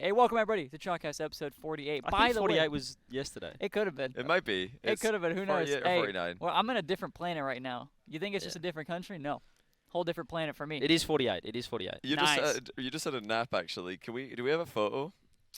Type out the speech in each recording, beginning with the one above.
Hey, welcome everybody to Chalkcast episode 48. I By think the 48 way, was yesterday. it could have been. It might be. It could have been. Who knows? 48 or Hey, 49. well, I'm in a different planet right now. You think it's just a different country? No, whole different planet for me. It is 48. It is 48. Nice. You just had a nap actually. Do we have a photo?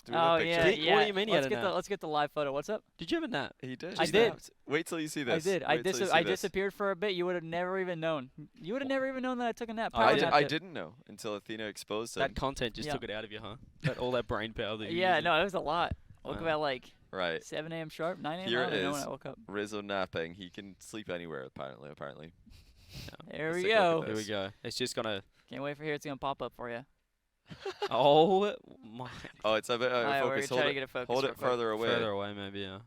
Do we Oh have a yeah, picture? yeah. What do you mean you let's had a get nap? let's get the live photo. What's up? Did you have a nap? He did. I He did. snapped. Wait till you see this. I did. I Wait till you see I this. disappeared for a bit. You would have never even known. You would have never even known that I took a nap. I Power napped I it. didn't know until Athena exposed That him. content just Yeah. took it out of you, huh? All that brain power that you Yeah, using. no, it was a lot. Woke up Wow. at like Right. 7 a.m. sharp, 9 a.m. Here I don't it even know when is. I woke up. Rizzo napping. He can sleep anywhere apparently. There Let's we take a look go. at Here we go. It's just gonna. Can't wait for here. It's gonna pop up for you. Oh my. Oh, it's a bit out Alright, of we're focus. gonna try to Hold get it, it focused. hold real it quick. further away. Further away, maybe. Yeah.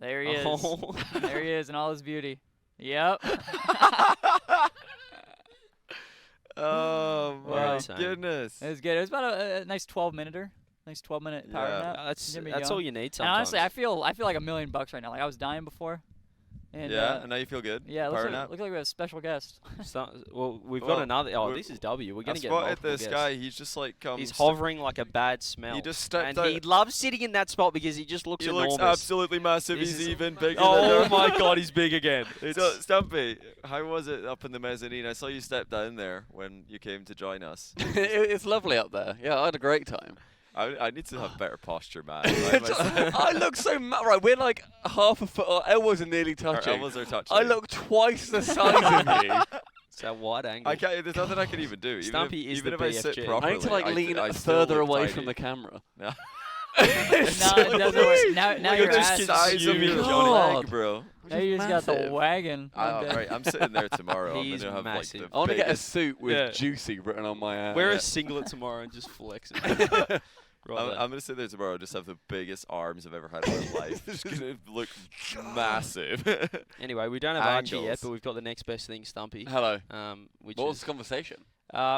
There he is. Oh. There he is in all his beauty. Yep. Oh my Insane. goodness. It was good. It was about a nice 12-minuter. Nice 12-minute power Yeah. nap. That's Get me that's going. all you need And sometimes. honestly, I feel like $1 million right now. Like I was dying before. And Yeah, and now you feel good. yeah, Power looks nap. like we have a special guest. Well, we've Well, got another. Oh, we- this is W. We're I gonna get spotted multiple this guests. guy. He's just like He's hovering like a bad smell. He just stepped and out. he loves sitting in that spot because he just looks He enormous. looks absolutely massive. This He's is- even bigger Oh than my God, he's big again. So, Stumpy, how was it up in the mezzanine? I saw you step down there when you came to join us. It's lovely up there. Yeah, I had a great time. I need to have better posture, man. I look so right. We're like half a foot. Our elbows are nearly Our touching. elbows are touching. I look twice the size of you. It's a wide angle. I can't. There's nothing I can even do. Stumpy is even the if I sit BFG. properly, I need to like lean I still further look away tiny. from the camera. No. No, it doesn't work. Now Look your at the ass. size of huge. your God. leg, bro. Now you just got the massive. wagon. Right, I'm sitting there tomorrow. He's I'm gonna have massive. like I want the to get a biggest. suit with Yeah. "juicy" written on my ass. Wear Yeah. a singlet tomorrow and just flex it. I'm gonna sit there tomorrow and just have the biggest arms I've ever had in my life. It's gonna look massive. Anyway, we don't have Archie yet, Angles. but we've got the next best thing, Stumpy. Hello. Which What was is the conversation?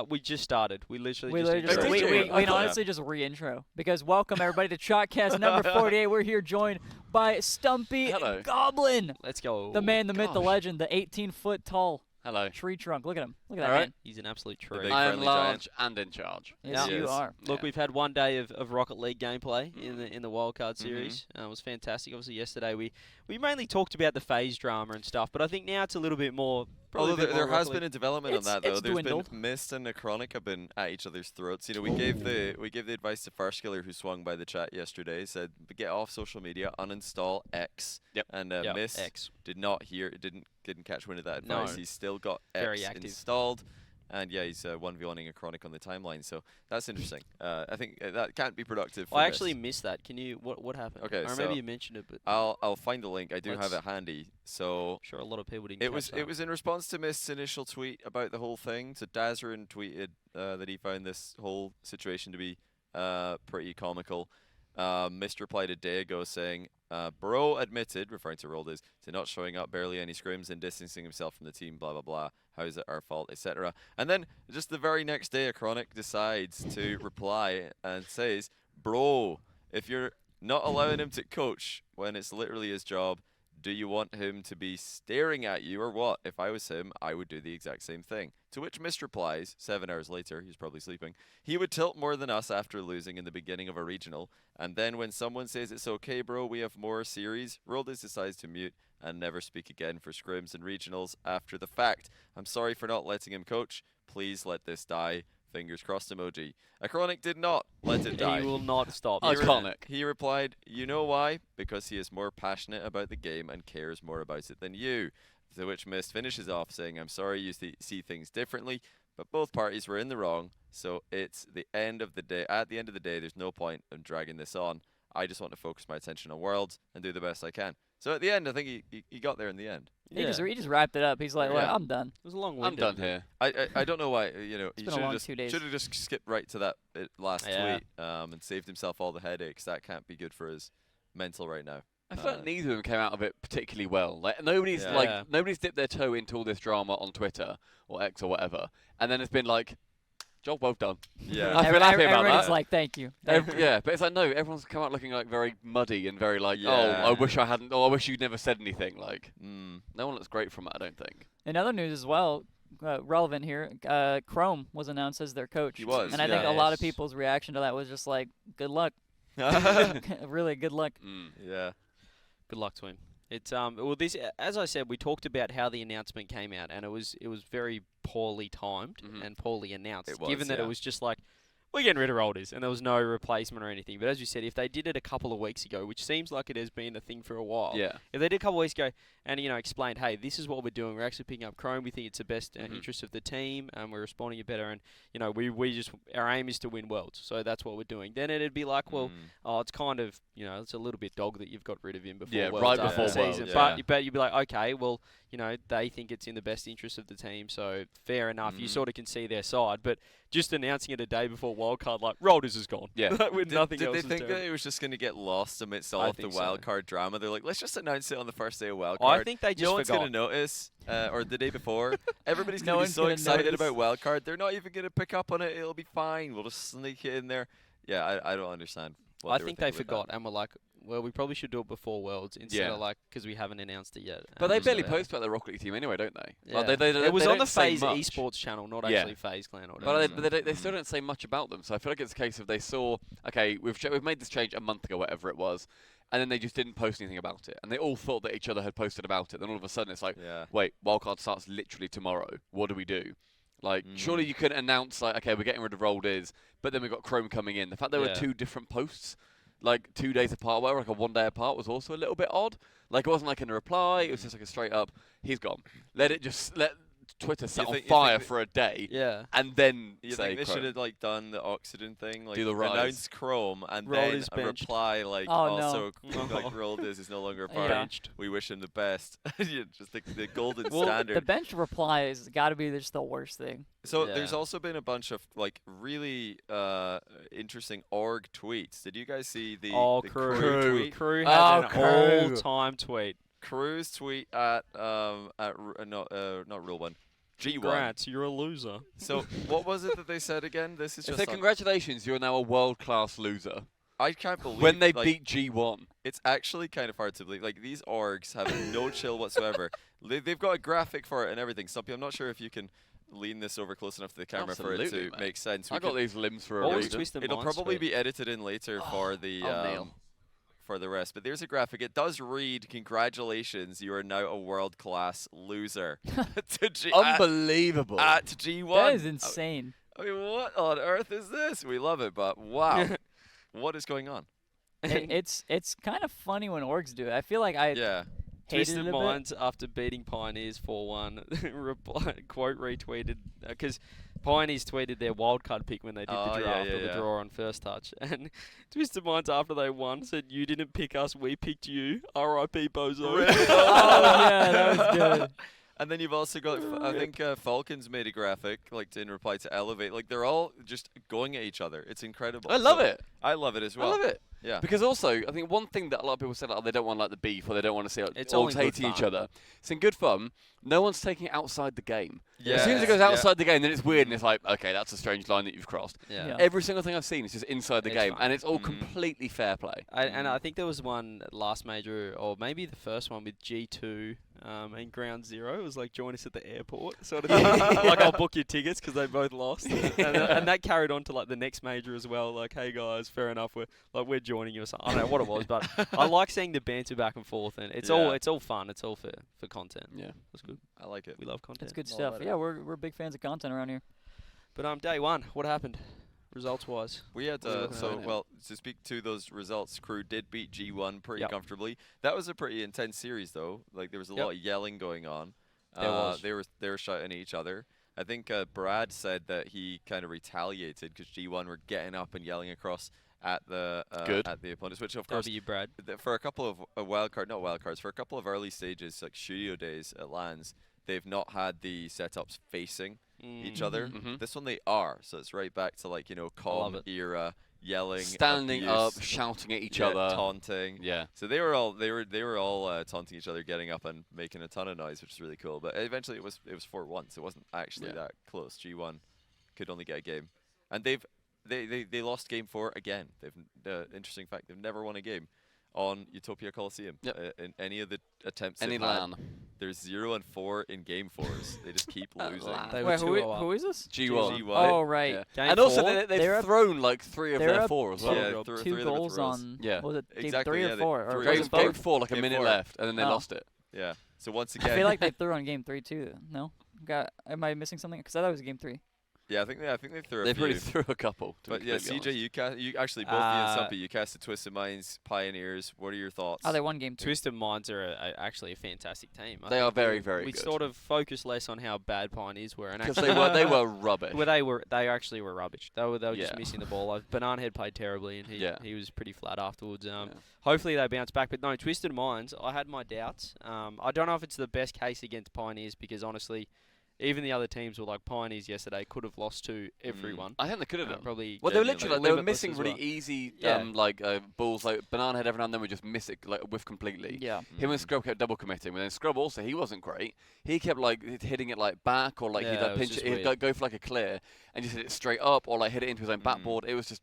we just started. We literally We just literally just, Did we, you? we, I we thought- honestly just re-intro because welcome everybody to Chalkcast number 48. We're here joined by Stumpy Hello. Goblin, Let's go. the man, the myth, the gosh. legend, the 18-foot tall Hello. tree trunk. Look at him. Look at that All right. man. He's an absolute The tree. big I am friendly large and in charge. Yes, He you is. are. Look, Yeah. we've had one day of Rocket League gameplay in the wildcard series. It was fantastic. Obviously, yesterday we mainly talked about the phase drama and stuff, but I think now it's a little bit more. probably Although a bit there more has Rocket been a League. development on that though. it's There's dwindled. been Mist and Necronic have been at each other's throats. You know, we gave the advice to Firstkiller who swung by the chat yesterday. Said get off social media, uninstall X. Yep. And Yep, Mist X. didn't catch wind of that No. advice. He's still got Very X active. installed. And yeah, he's 1v1ing a Chronic on the timeline, so that's interesting. I think that can't be productive. For I Mist. actually missed that. Can you? What happened? Okay, I remember so you mentioned it, but I'll find the link. I do have Let's- it handy. So I'm sure a lot of people didn't. it catch was that. it was in response to Mist's initial tweet about the whole thing. So Dazarin tweeted that he found this whole situation to be pretty comical. Mist replied a day ago saying, "Bro admitted, referring to Roldiz, to not showing up, barely any scrims, and distancing himself from the team. Blah blah blah. How is it our fault, etc." And then just the very next day, a Chronic decides to reply and says, "Bro, if you're not allowing him to coach when it's literally his job, do you want him to be staring at you or what? If I was him, I would do the exact same thing." To which Mist replies, 7 hours later, he's probably sleeping, "He would tilt more than us after losing in the beginning of a regional. And then when someone says it's okay, bro, we have more series, Roldis decides to mute and never speak again for scrims and regionals after the fact. I'm sorry for not letting him coach. Please let this die. Fingers crossed emoji." A Chronic did not let it die. He will not stop. Oh, He re- Iconic. He replied, "You know why? Because he is more passionate about the game and cares more about it than you." To which Mist finishes off saying, "I'm sorry you see things differently, but both parties were in the wrong, so it's the end of the day. At the end of the day, there's no point in dragging this on. I just want to focus my attention on Worlds and do the best I can." So at the end, I think he got there in the end. He Yeah. just wrapped it up. He's like, well, Yeah. I'm done. It was a long I'm window. done here. I don't know why, you know, he been a should long have 2 days. just skipped right to that last Yeah. tweet and saved himself all the headaches. That can't be good for his mental right now. I feel like neither of them came out of it particularly well. Like nobody's Yeah. nobody's dipped their toe into all this drama on Twitter or X or whatever, and then it's been like, job well done. Yeah. I feel happy about Everybody's that. like, thank you. Thank you. Yeah, but it's like no, everyone's come out looking like very muddy and very like, Yeah. oh, I wish I hadn't. Oh, I wish you'd never said anything. Like, Mm. no one looks great from it. I don't think. In other news as well, relevant here. Chrome was announced as their coach. He was, and I think a lot of yes. people's reaction to that was just like, "Good luck." Really, good luck. Yeah. Good luck to him. It's well, this, as I said, we talked about how the announcement came out, and it was very poorly timed and poorly announced. It was, given that yeah. it was just like, we're getting rid of Rolders, and there was no replacement or anything. But as you said, if they did it a couple of weeks ago, which seems like it has been a thing for a while, Yeah. if they did a couple of weeks ago and explained, hey, this is what we're doing, we're actually picking up Chrome, we think it's the best interest of the team, and we're responding it better, and we just our aim is to win worlds, so that's what we're doing. Then it'd be like, well, it's kind of it's a little bit dog that you've got rid of him before worlds right after before the season. Worlds, yeah. But you'd be like, okay, well, they think it's in the best interest of the team, so fair enough. You sort of can see their side, but just announcing it a day before wildcard, like Rolders is gone. Yeah. With Did, nothing did else. they is think that terrible. it was just going to get lost amidst I all of the think so. wildcard drama? They're like, let's just announce it on the first day of wildcard. I think they just no one's forgot. going to notice, or the day before. Everybody's No going to be one's so gonna excited notice. about wildcard. They're not even going to pick up on it. It'll be fine. We'll just sneak it in there. Yeah, I don't understand. What I were think they thinking with forgot and were like, well, we probably should do it before Worlds instead Yeah. of like because we haven't announced it yet. But they And, barely post about their Rocket League team anyway, don't they? Yeah. Like, they it was they on don't the say FaZe much. esports channel, not Yeah. actually FaZe Clan or But whatever. they still don't say much about them. So I feel like it's a case of they saw, okay, we've made this change a month ago, whatever it was, and then they just didn't post anything about it. And they all thought that each other had posted about it. Then all of a sudden it's like, Yeah. wait, wildcard starts literally tomorrow. What do we do? Like, surely you could announce, like, okay, we're getting rid of Rolders, but then we've got Chrome coming in. The fact there were Yeah. 2 different posts, like 2 days apart, whatever, like a 1 day apart, was also a little bit odd. Like, it wasn't like in a reply, it was just like a straight up, he's gone. Let Twitter set on think- you fire think that- for a day, yeah. and then You say think they Chrome. should have like done the Oxygen thing, like Do the rise. announce Chrome and Roll then his a benched. reply like Oh, no. also like Rolders is no longer a part. Yeah. We wish him the best. You just the golden Well, standard. the bench reply has got to be just the worst thing. So Yeah. there's also been a bunch of like really interesting org tweets. Did you guys see the Crew tweet? Crew Oh, had an Crew. all-time tweet. Crew's tweet at not real one. G1. Congrats, you're a loser. So what was it that they said again? This is They just say, on- congratulations, you're now a world-class loser. I can't believe When they like, beat G1. It's actually kind of hard to believe. Like these orgs have no chill whatsoever. They've got a graphic for it and everything. Stumpy, I'm not sure if you can lean this over close enough to the camera for it Absolutely, to mate. make sense. I got these limbs for a What was reason. Twisted It'll Minds probably tweet? be edited in later for the Neil. for the rest. But there's a graphic. It does read, "Congratulations, you are now a world-class loser." to G- Unbelievable. at G1. That is insane. I mean, what on earth is this? We love it, but wow, what is going on? It's kind of funny when orgs do it. I feel like I Yeah. hated Twisted it a bit. Minds after beating Pioneers 4-1 quote retweeted because Pioneers tweeted their wildcard pick when they did Oh, the yeah, draft yeah, or the yeah. draw on first touch, and Twisted Minds after they won said, "You didn't pick us, we picked you. R.I.P. Bozo." Oh yeah, that was good. And then you've also got, I think Falcons made a graphic, like in reply to Elevate. Like they're all just going at each other. It's incredible. I love So- it. I love it as well. I love it. Yeah. Because also, I think one thing that a lot of people say, like, they don't want like the beef or they don't want to see like, It's all all in good hating each fun. other. It's in good fun. No one's taking it outside the game. Yeah. As soon as it goes Yeah. outside the game, then it's weird and it's like, okay, that's a strange line that you've crossed. Yeah. Yeah. Every single thing I've seen is just inside the It's game, fun. and it's all Mhm. completely fair play. And I think there was one last major, or maybe the first one with G2 and Ground Zero. It was like, join us at the airport, sort of thing. Like, I'll book your tickets because they both lost. And that carried on to like the next major as well. Like, hey guys, fair enough, we're joining you or something. I don't know what it was, but I like seeing the banter back and forth, and it's Yeah. all fun. It's all for content. Yeah. That's good. I like it. We love content. It's good All stuff. about it. Yeah, we're big fans of content around here. But day one, what happened, results wise? We had What are you looking so at? well to speak to those results. Crew did beat G1 pretty Yep. comfortably. That was a pretty intense series though. Like there was a Yep. lot of yelling going on. There was. They were shouting at each other. I think Brad said that he kind of retaliated because G1 were getting up and yelling across at the Good. at the opponents, which of course W, Brad. for a couple of not wildcards, for a couple of early stages like studio days at LANs, they've not had the setups facing each other. Mhm. This one they are, so it's right back to like calm it. era yelling, Standing up, abuse, shouting at each yeah, other. taunting. Yeah. So they were all taunting each other, getting up and making a ton of noise, which is really cool. But eventually it was 4-1, so it wasn't actually Yeah. that close. G1 could only get a game, and they lost game 4 again. Interesting fact, they've never won a game on Utopia Coliseum Yep. in any of the attempts. Any they've had. LAN. They're 0-4 in game 4s. They just keep losing. They were Wait, 2-0 who is this? G1. G1. Oh, right. Yeah. Game And also 4, they've they're up- thrown like 3 of they're their up 4 as well. Yeah, Rob. three Two of the goals throws. on. Yeah. Was it game Exactly, 3 yeah, or they- 4? Or three. was Game, it both? game 4, like a Game minute 4. left, and then they Oh. lost it. Yeah. So once I again, feel like they threw on game 3 too. No, am I missing something? Because I thought it was game 3. yeah, I think they threw a They few. really threw a couple. To But be yeah, completely CJ, honest. you actually both you and Stumpy, you casted Twisted Minds, Pioneers. What are your thoughts? Oh, they won game 3. Twisted Minds are actually a fantastic team. I They think are very, very we good. sort of focus less on how bad Pioneers were, and Because actually they were rubbish. well, they actually were rubbish. They were just Yeah. missing the ball. Bananahead played terribly, and Yeah. he was pretty flat afterwards. Yeah. Hopefully they bounce back, but no, Twisted Minds. I had my doubts. I don't know if it's the best case against Pioneers because honestly, even the other teams were like Pioneers yesterday could have lost to everyone. I think they could have done. Probably. Well, they were genuinely. literally they were Limitless missing as really well. easy Yeah. balls. Like Banana Head every now and then would just miss it, like whiff completely. Yeah. Him and Scrub kept double committing, but then Scrub also he wasn't great. He kept like hitting it like back or like Yeah, he'd it like was pinch just it, he'd weird. go for like a clear and just hit it straight up or like hit it into his own backboard. It was just.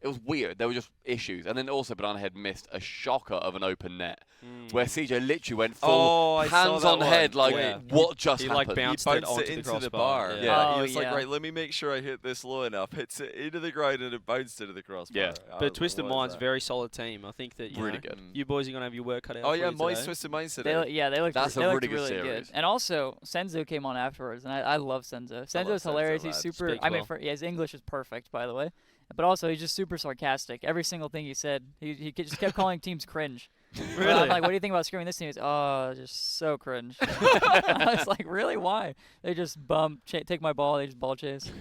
It was weird. There were just issues. And then also Banana Head missed a shocker of an open net where CJ literally went full Oh, I saw hands that on head one. like Yeah. what just He happened? like bounced He it bounced onto it the into crossbar. the bar. Yeah. Oh, he was like, yeah. right, let me make sure I hit this low enough. Hits it into the ground and it bounced into the crossbar. Yeah. I was But like, Twisted what is Minds, that? very solid team. I think that Really know, good. You boys are gonna have your work cut out. Oh for yeah, you Moist today. Twisted Minds They today. they looked That's a they looked really good good. series. And also Senzo came on afterwards, and I love Senzo. Senzo's Senzo, hilarious. lad. He's super. Speaks I mean, well. his English is perfect, by the way. But also, he's just super sarcastic. Every single thing he said, he just kept calling teams cringe. Really? I'm like, what do you think about scrimming this team? He's, oh, just so cringe. I was like, really? Why? They just take my ball, they just ball chase.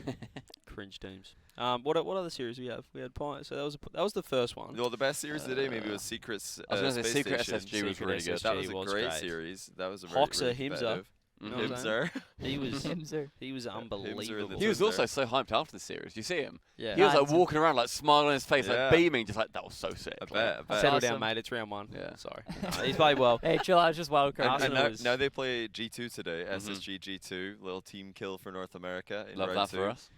Cringe teams. What other series we have? We had Pine. So that was the first one. Well, the best series of the day maybe was Secrets. I was gonna say Space Secret Station. SSG was Secret really good. SSG. That was a was great great. series. That was a very Hoxer, really Himser. competitive. You know what I'm Himser. He was Himser. he was Himser in the unbelievable. He was There. also so hyped after the series. You see him? Yeah. He was like That's- walking around like smiling on his face, Yeah. like beaming, just like that was so sick. I like, bet. I bet. Settle awesome. down, mate. It's round 1. Yeah. Sorry. He's played well. Hey, chill out. It's just wild card. And Arsenal now, is- now they play G2 today. Mhm. SSG G2, little team kill for North America in Love round that 2. for us.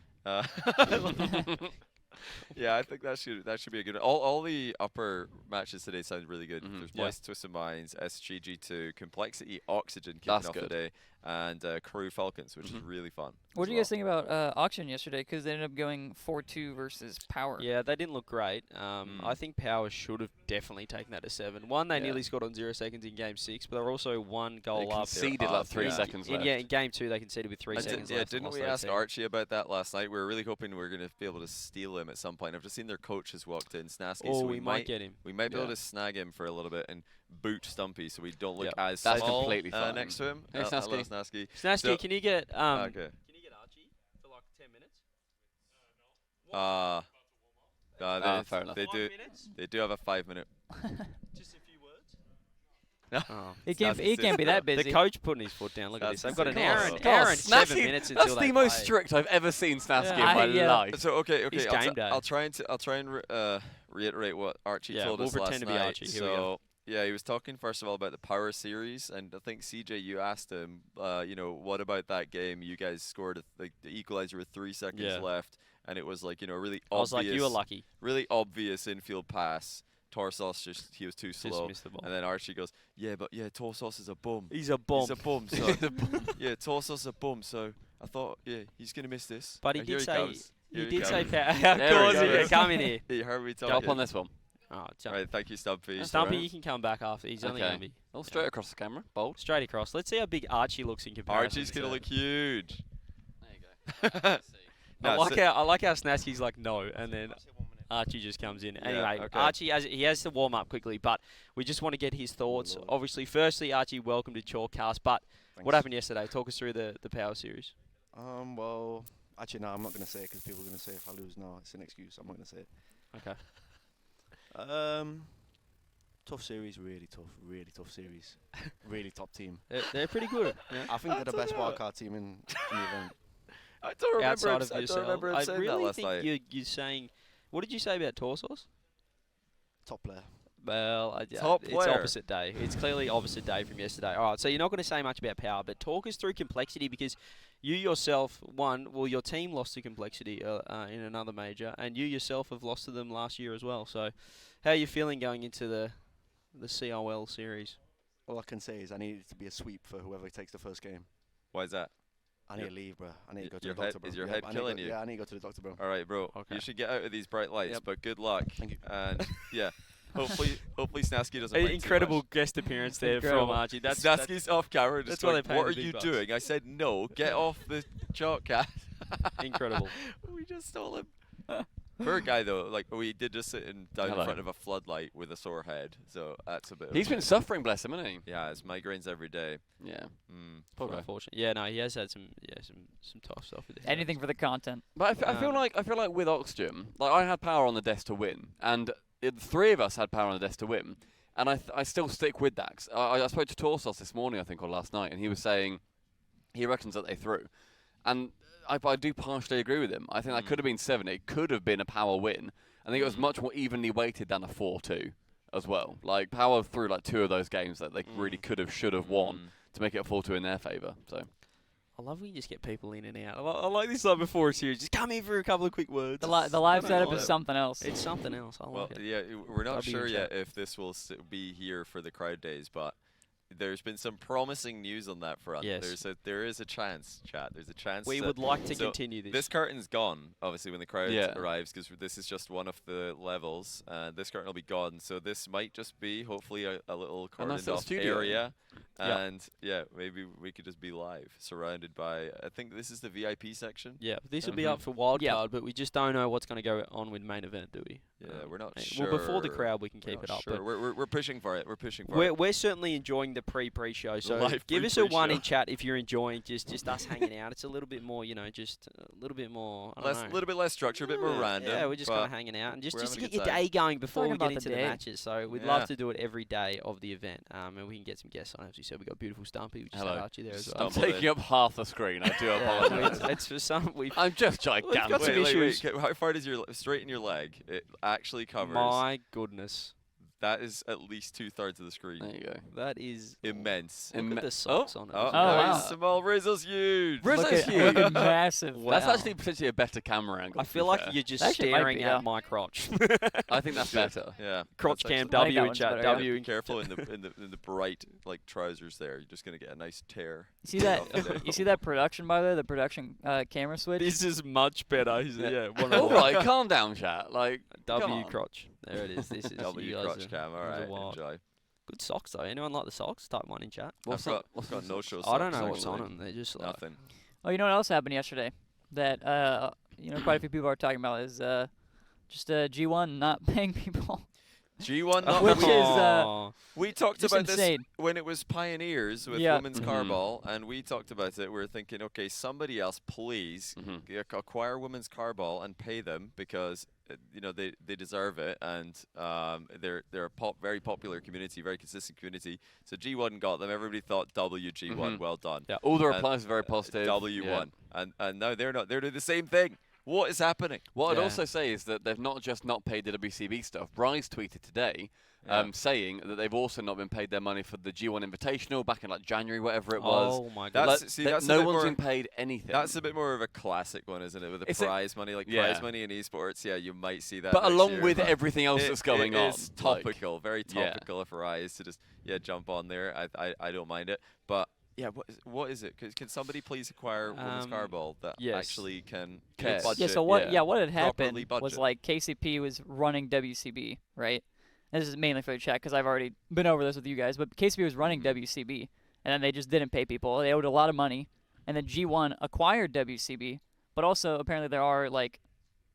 Yeah, I think that should be a good. All the upper matches today sound really good. Mhm. There's Yeah. Moist Twisted Minds, SG G2, Complexity, Oxygen kicking That's off good. today, and Crew Falcons, which is Mhm. really fun. What as do you guys well. think about auction yesterday? Because they ended up going 4-2 versus Power. Yeah, they didn't look great. I think Power should have definitely taken that to 7. One, they Yeah. nearly scored on 0 seconds in Game 6, but they're also one They goal up. conceded up, like 3 yeah. seconds In, left. yeah, in Game 2 they conceded with 3 seconds Yeah, left. and didn't lost we by ask 10. Archie about that last night? We were really hoping we were going to be able to steal him at some point. I've just seen their coach has walked in, Snasky, Oh, so we might get him. we might be able Yeah. to snag him for a little bit and boot Stumpy so we don't look Yep. as That's small completely fine. next to him. Hey, Hello, Snasky. Snasky. Snasky, So- can you get Okay. Can you get Archie for like 10 minutes? Fair enough. They 5 do. minutes? They do have a 5-minute. Just a few words? No. Oh. He can't Snasky's be that sister. busy. The coach putting his foot down. Look at That's this. They've got an sick. hour Oh. and, God, hour and 7 Snasky- minutes until That's they the most play. strict I've ever seen Snasky Yeah, in my yeah. life. So okay, It's I'll, game day. I'll try and reiterate what Archie Yeah, told we'll us pretend last to be night. Archie. Here we go. So yeah, he was talking first of all about the Power series, and I think CJ, you asked him, what about that game? You guys scored the equalizer with 3 seconds Yeah. left, and it was like really I was obvious. like, you were lucky. Really obvious infield pass. Torsos he was too Just slow. missed the ball. And then Archie goes, yeah, but Torsos is a bum. He's a bomb. He's a bum. So yeah, Torsos is a bum. So I thought, yeah, he's gonna miss this. But he And did here say comes. he Here did say comes. of There he course he goes. did. Come in here. He heard me talking. Jump on this one. Oh, jump. Right, thank you, Stumpy. That's Stumpy, alright. you can come back after. He's only Okay. going to be Oh, straight across the camera. Bold. straight across. Let's see how big Archie looks in comparison. Archie's gonna to- look huge. There you go. I No, like how Snasky's like no, and then Archie just comes in. Anyway, okay. Archie he has to warm up quickly, but we just want to get his thoughts. Lord. Obviously, firstly, Archie, welcome to Chalkcast. But what Thanks. happened yesterday? Talk us through the Power series. Well, actually, no, I'm not going to say it because people are going to say if I lose, no, it's an excuse. I'm not going to say it. Okay. Tough series, really tough series. Really top team. They're pretty good. Yeah. I think they're the don't best know. wildcard team in the event. I don't remember. Outside him, of I yourself, don't remember him I saying really that last think night. you're saying. What did you say about Torsos? Top player. Well, Top it's player. opposite day. It's clearly opposite day from yesterday. All right, so you're not going to say much about Power, but talk us through Complexity because you yourself, your team lost to Complexity in another major, and you yourself have lost to them last year as well. So how are you feeling going into the COL series? All I can say is I need it to be a sweep for whoever takes the first game. Why is that? I need Your- to leave, bro. I need to go to your the head- doctor, bro. is your Yeah, head I need to killing go- you? Yeah, I need to go to the doctor, bro. All right, bro. Okay. You should get out of these bright lights, Yep. but good luck. Thank you. And yeah, hopefully Snasky doesn't. mind Incredible guest appearance there Incredible. from Archie. That's That's Snasky's off camera. Just that's why going, they pay what the are big you bucks." doing? I said no. Get off the chalk cat. incredible. We just stole him. Poor guy though. Like we did just sit down Hello. in front of a floodlight with a sore head. So that's a bit. He's been suffering, bless him, hasn't he? Yeah, it's migraines every day. Yeah. Mm. Poor guy. Unfortunate. Yeah, no, he has had some tough stuff with this. Anything for the content. But I feel like with Oxygen, like I had power on the desk to win, and the three of us had power on the desk to win, and I still stick with that. 'Cause I spoke to Torsos this morning, I think, or last night, and he was saying he reckons that they threw, and I do partially agree with him. I think that could have been 7. It could have been a power win. I think it was much more evenly weighted than a 4-2 as well. Like power threw like 2 of those games that they really could have, should have won to make it a 4-2 in their favour. So. I love when you just get people in and out. I like this like before a series. Just come in for a couple of quick words. The live I setup like is it. something else. It's something else. I Well, like it. yeah, we're not I'll be in sure yet chat. if this will be here for the crowd days, but there's been some promising news on that front. Yes. There is a chance, chat. There's a chance. We that- would like to so continue this. This curtain's gone, obviously, when the crowd Yeah. arrives, because this is just one of the levels. This curtain will be gone, so this might just be, hopefully, a little A nice cordoned little off studio. area. Yeah. And, yeah, maybe we could just be live, surrounded by, I think this is the VIP section. Yeah, this will be Mhm. up for wild Yeah. card, but we just don't know what's going to go on with main event, do we? Yeah, we're not Well, sure. before the crowd, we can We're keep not it up. Sure. But We're pushing for it. We're pushing for we're, it. we're certainly enjoying the pre-show. So live give us a one pre-show. in chat if you're enjoying just us hanging out. It's a little bit more, just a little bit more. I don't know. A little bit less structure, a bit more random. Yeah, we're just but kind of hanging out and just we're to having a get good your time. day going before Talking we get about into the the day. matches. So we'd Yeah. love to do it every day of the event, and we can get some guests on. As we said, we got beautiful Stumpy, which is Hello. Archie there as Stumpy. well. I'm Stumble taking up half the screen. I do Yeah, apologise. it's for some. We've I'm just got gigantic. some Wait, issues. how far does your straighten your leg? It actually covers. My goodness, That is at least 2/3 of the screen. There you go. that is Immense. Look Imme- at the socks on it. Oh, as Oh, well. wow. nice. Small Rizzle's huge. Riz- Look Rizzo's at, huge. look at massive. That's Wow. actually potentially a better camera angle. I to feel be like fair. you're just Actually, it might staring be, at yeah. my crotch. I think that's better. Yeah. Crotch that's cam actually- I think W that in one's chat. better, yeah. W Be in careful in the bright trousers there. You're just gonna get a nice tear. You see that? off the day. You see that production by the way? The production camera switch. This is much better. Yeah. One All right, calm down, chat. Like, come W on. crotch. There it is. This is W you guys crotch are- cam. All you guys are right, wild. enjoy. Good socks though. Anyone like the socks? Type 1 in chat. I've got no show. I don't know socks, what's on actually. them. They're just like Nothing. Oh, you know what else happened yesterday? That quite a few people are talking about is just G1 not paying people. G1 not Which is, Aw. we talked Just about insane. this when it was Pioneers with Yeah. women's carball, and we talked about it. We were thinking, okay, somebody else, please acquire women's carball and pay them because they deserve it, and they're a very popular community, very consistent community. So G1 got them. Everybody thought WG1, well done. Yeah. All the And, replies are very positive. W1, Yeah. and now they're not. They're doing the same thing. What is happening? What I'd Yeah. also say is that they've not just not paid the WCB stuff. Bryce tweeted today Yeah. saying that they've also not been paid their money for the G1 Invitational back in like January, whatever it was. Oh my god. That's- Like, see, that that's a no bit one's more- been paid anything. That's a bit more of a classic one, isn't it? With the It's a- prize money, like yeah. prize money in esports. Yeah, you might see that. but next along year, with but everything else it- that's going on. It is like- topical, very yeah. topical for eyes to just jump on there. I don't mind it, but yeah, what is it? Can somebody please acquire women's carball that yes. actually can Yes. budget? Yeah. So what? yeah. Yeah. What had Properly happened budget. was like KCP was running WCB, right? And this is mainly for the chat because I've already been over this with you guys. But KCP was running WCB, and then they just didn't pay people. They owed a lot of money, and then G1 acquired WCB. But also apparently there are like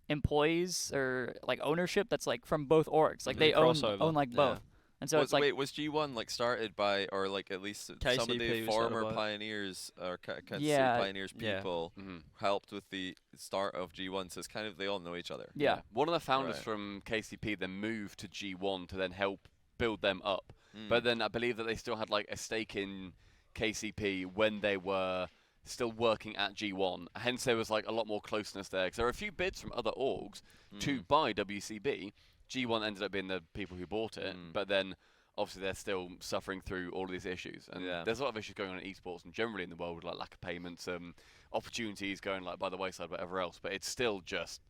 employees or like ownership that's like from both orgs. Like Mhm. they own Crossover. like Yeah. both. And so it's like was G1 like started by, or like at least some of KCP the was started former by it. pioneers or Yeah. pioneers Yeah. people Mhm. helped with the start of G1? So it's kind of they all know each other. yeah. One of the founders Right. from KCP then moved to G1 to then help build them up. Mm. But then I believe that they still had like a stake in KCP when they were still working at G1. Hence there was like a lot more closeness there. Because there were a few bids from other orgs to buy WCB. G1 ended up being the people who bought it. Mm. But then obviously they're still suffering through all of these issues. And Yeah. there's a lot of issues going on in esports and generally in the world with like lack of payments, opportunities going like by the wayside, whatever else. But it's still just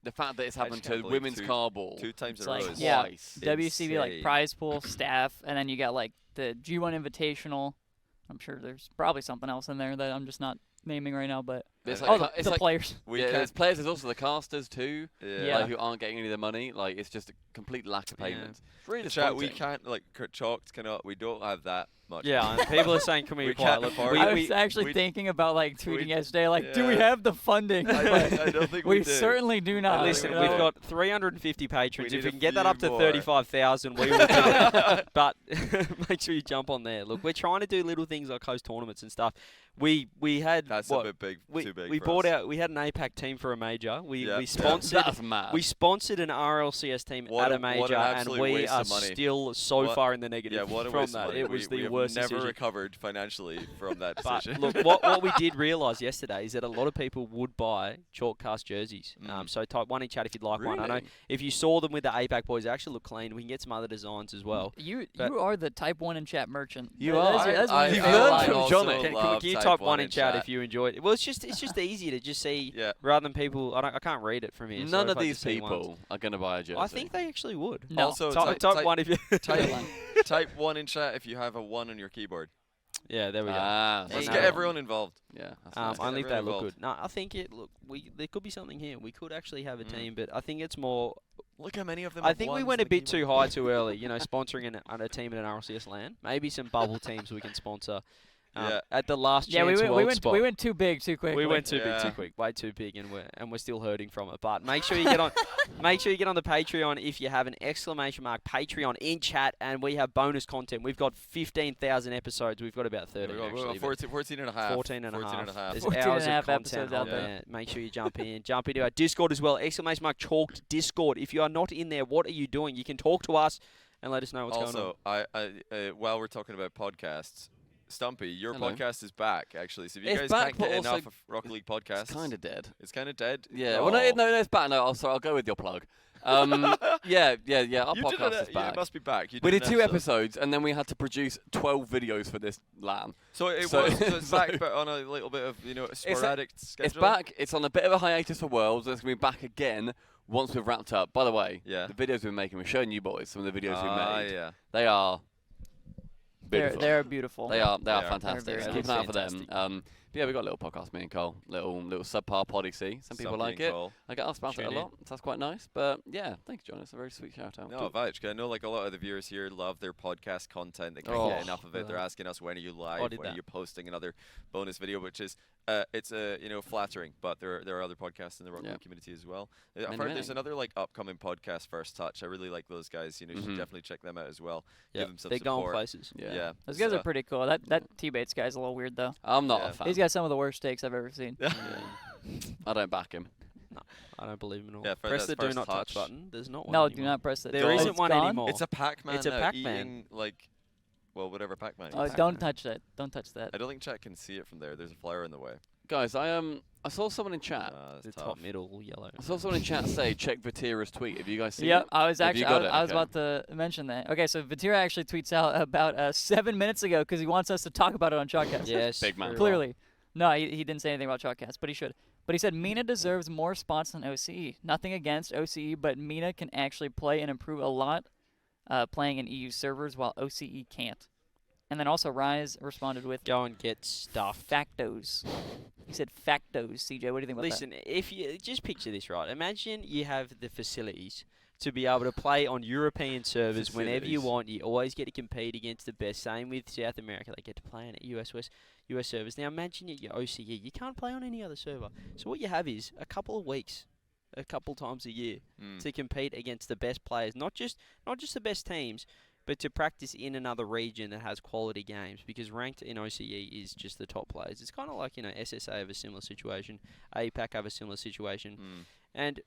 the fact that it's I happened just can't to believe women's two- carball 2 times It's in a row. like, is yeah, twice. WCB like insane. prize pool staff, and then you got like the G1 Invitational. I'm sure there's probably something else in there that I'm just not naming right now, but It's Oh, like, the it's like players. We yeah, can't. there's players. There's also the casters too, Yeah. like, who aren't getting any of the money. Like it's just a complete lack of Yeah. payments. It's really Chat, we disappointing. can't Chalked cannot. We don't have that much. Yeah, and people are saying, can we We acquire? can't Look, afford I it. was actually we- thinking about like tweeting we- yesterday, like, do we yeah. have the funding? I don't think we we do. certainly do not. Listen, you we've know. got 350 patrons. We If need we a can get that few up to more. 35,000, we will do it. But make sure you jump on there. Look, we're trying to do little things like host tournaments and stuff. We had That's what? a bit big. we too big. we for bought us. out. We had an APAC team for a major. We Yeah. we Yeah. sponsored. That's mad. We sponsored an RLCS team What at a- a what an major, and absolute we waste are of money. still so What- far in the negative Yeah, what a from waste of that. money. It was we the have worst never decision. recovered financially from that But decision. look, what we did realise yesterday is that a lot of people would buy Chalkcast jerseys. Mm. So type one in chat if you'd like one. I know Really? if you saw them with the APAC boys, they actually look clean. We can get some other designs as well. You But- are the type 1 in chat merchant. You That- are. That's one I- of your I favorite learned lines. from also Johnny. love Can you type type 1 one in chat if you enjoyed it? Well, it's just easy to just see Yeah. rather than people. I can't read it from here. None sorry of if I these just see ones. people are going to buy a jersey. I think they actually would. No. Also, Type one if you. type 1 in chat if you have a 1 on your keyboard. Yeah, there we go. Ah, There Let's you get go. everyone involved. Yeah, that's Um, nice. only if they everyone look involved. good. No, I think there could be something here. We could actually have a Mm. team, but I think it's more. Look how many of them. I have think we ones went on a the bit keyboard. too high too early. You know, sponsoring a team at an RLCS LAN. Maybe some bubble teams we can sponsor. Yeah. At the last Yeah, chance world spot. we went too big too quick. We went too big Yeah. too quick, way too big, and we're still hurting from it. But make sure you get on, make sure you get on the Patreon if you have an exclamation mark Patreon in chat, and we have bonus content. We've got 15,000 episodes. We've got about 30 We've got actually. but 14 and a half. 14 and a half. There's 14 hours and a half of content episodes out out there. there. Make sure you jump in. Jump into our Discord as well. Exclamation mark chalked Discord. If you are not in there, what are you doing? You can talk to us and let us know what's going on. Also, while we're talking about podcasts, Stumpy, your Hello. podcast is back, actually. So if you It's guys back, can't but get also enough of Rocket League podcasts, It's kind of dead. it's kind of dead. Yeah, Oh. well, no, it's back. No, sorry, I'll go with your plug. Yeah. Our You did podcast is it. back. It must be back. You We did did an 2 episode. episodes, and then we had to produce 12 videos for this LAN. So it So- was so it's back, but on a little bit of sporadic schedule. It's back. It's on a bit of a hiatus for Worlds, and it's going to be back again once we've wrapped up. By the way, Yeah. the videos we're making, we're showing you boys some of the videos we made. Yeah. They are beautiful. They're beautiful. They are They are. fantastic. They're So very keep an eye out for them. fantastic. But yeah, we got a little podcast, me and Cole, little subpar podyssey. Some people Something like it. called- I get asked about it Tune a in. lot, so that's quite nice. But yeah, thanks, John. It's a very sweet shout out. No, vouch. 'Cause I know like a lot of the viewers here love their podcast content. They can't Oh, get enough of it. They're asking us when are you live, did when are that. you posting another bonus video, which is it's flattering. But there are other podcasts in the Rocket Yeah. League community as well. I've Many, heard there's many. another like upcoming podcast, First Touch. I really like those guys. You Mhm. should definitely check them out as well. Yeah, Give them some they're going support. places. Yeah. Those guys So- are pretty cool. That T-Bates guy's a little weird though. I'm not Yeah. a fan. He's got some of the worst takes I've ever seen. I don't back him. I don't believe him at all. Yeah, Press that's the do First not touch Touch. button. There's not one. No, anymore. do not press it. There Don't. isn't It's one gone? anymore. It's a Pac-Man. It's a now, Pac-Man. eating, like, well, whatever Pac-Man. Oh, is. don't touch that. Don't touch that. I don't think chat can see it from there. There's a flower in the way. Guys, I saw someone in chat. That's The tough. top middle yellow. I saw someone in chat say check Vatira's tweet. Have you guys seen Yep, it? I was Have actually you got it? I was Okay. about to mention that. Okay, so Vatira actually tweets out about 7 minutes ago because he wants us to talk about it on Shotcast. Yes. Big man. very Clearly. No, he didn't say anything about Shotcast, but he should. But he said Mina deserves more spots than OCE. Nothing against OCE, but Mina can actually play and improve a lot playing in EU servers while OCE can't. And then also Rise responded with Go and get stuffed. factos. He said factos. CJ, what do you think about Listen, if you just picture this, right? Imagine you have the facilities to be able to play on European servers whenever you Facilities. want. You always get to compete against the best. Same with South America; they get to play on US servers. Now imagine your OCE. You can't play on any other server. So what you have is a couple of weeks, a couple times a year, Mm. to compete against the best players, not just the best teams, but to practice in another region that has quality games, because ranked in OCE is just the top players. It's kind of like, SSA have a similar situation, APAC have a similar situation, Mm. and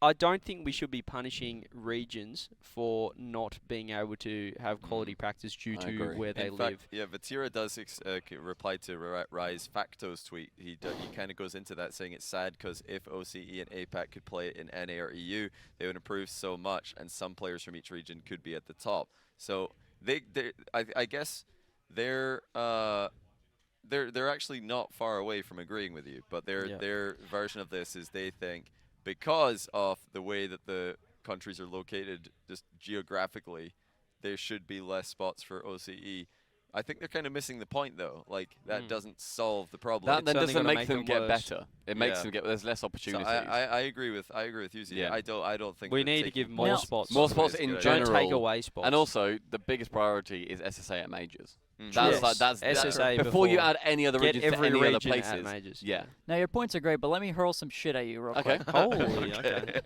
I don't think we should be punishing regions for not being able to have quality practice due I to agree. where they In live. fact, yeah, Vatira does reply to Rise Facto's tweet. He kind of goes into that saying it's sad because if OCE and APAC could play it in NA or EU, they would improve so much, and some players from each region could be at the top. So I guess they're actually not far away from agreeing with you, but Yeah. their version of this is they think because of the way that the countries are located just geographically, there should be less spots for OCE. I think they're kind of missing the point, though. Like, that doesn't solve the problem. That then only doesn't gonna make them get worse. better. It makes Yeah. them get. There's less So opportunities. I agree with you. Yeah. I don't think We that need to taking give more Now- spots. More spots is a in good general. Don't take away spots. And also, the biggest priority is SSA at majors. Mm. That's Yes. like that's SSA before you before. add any other Get regions to every any other region at places. majors. Yeah. Now your points are great, but let me hurl some shit at you real Okay. quick. Holy, okay.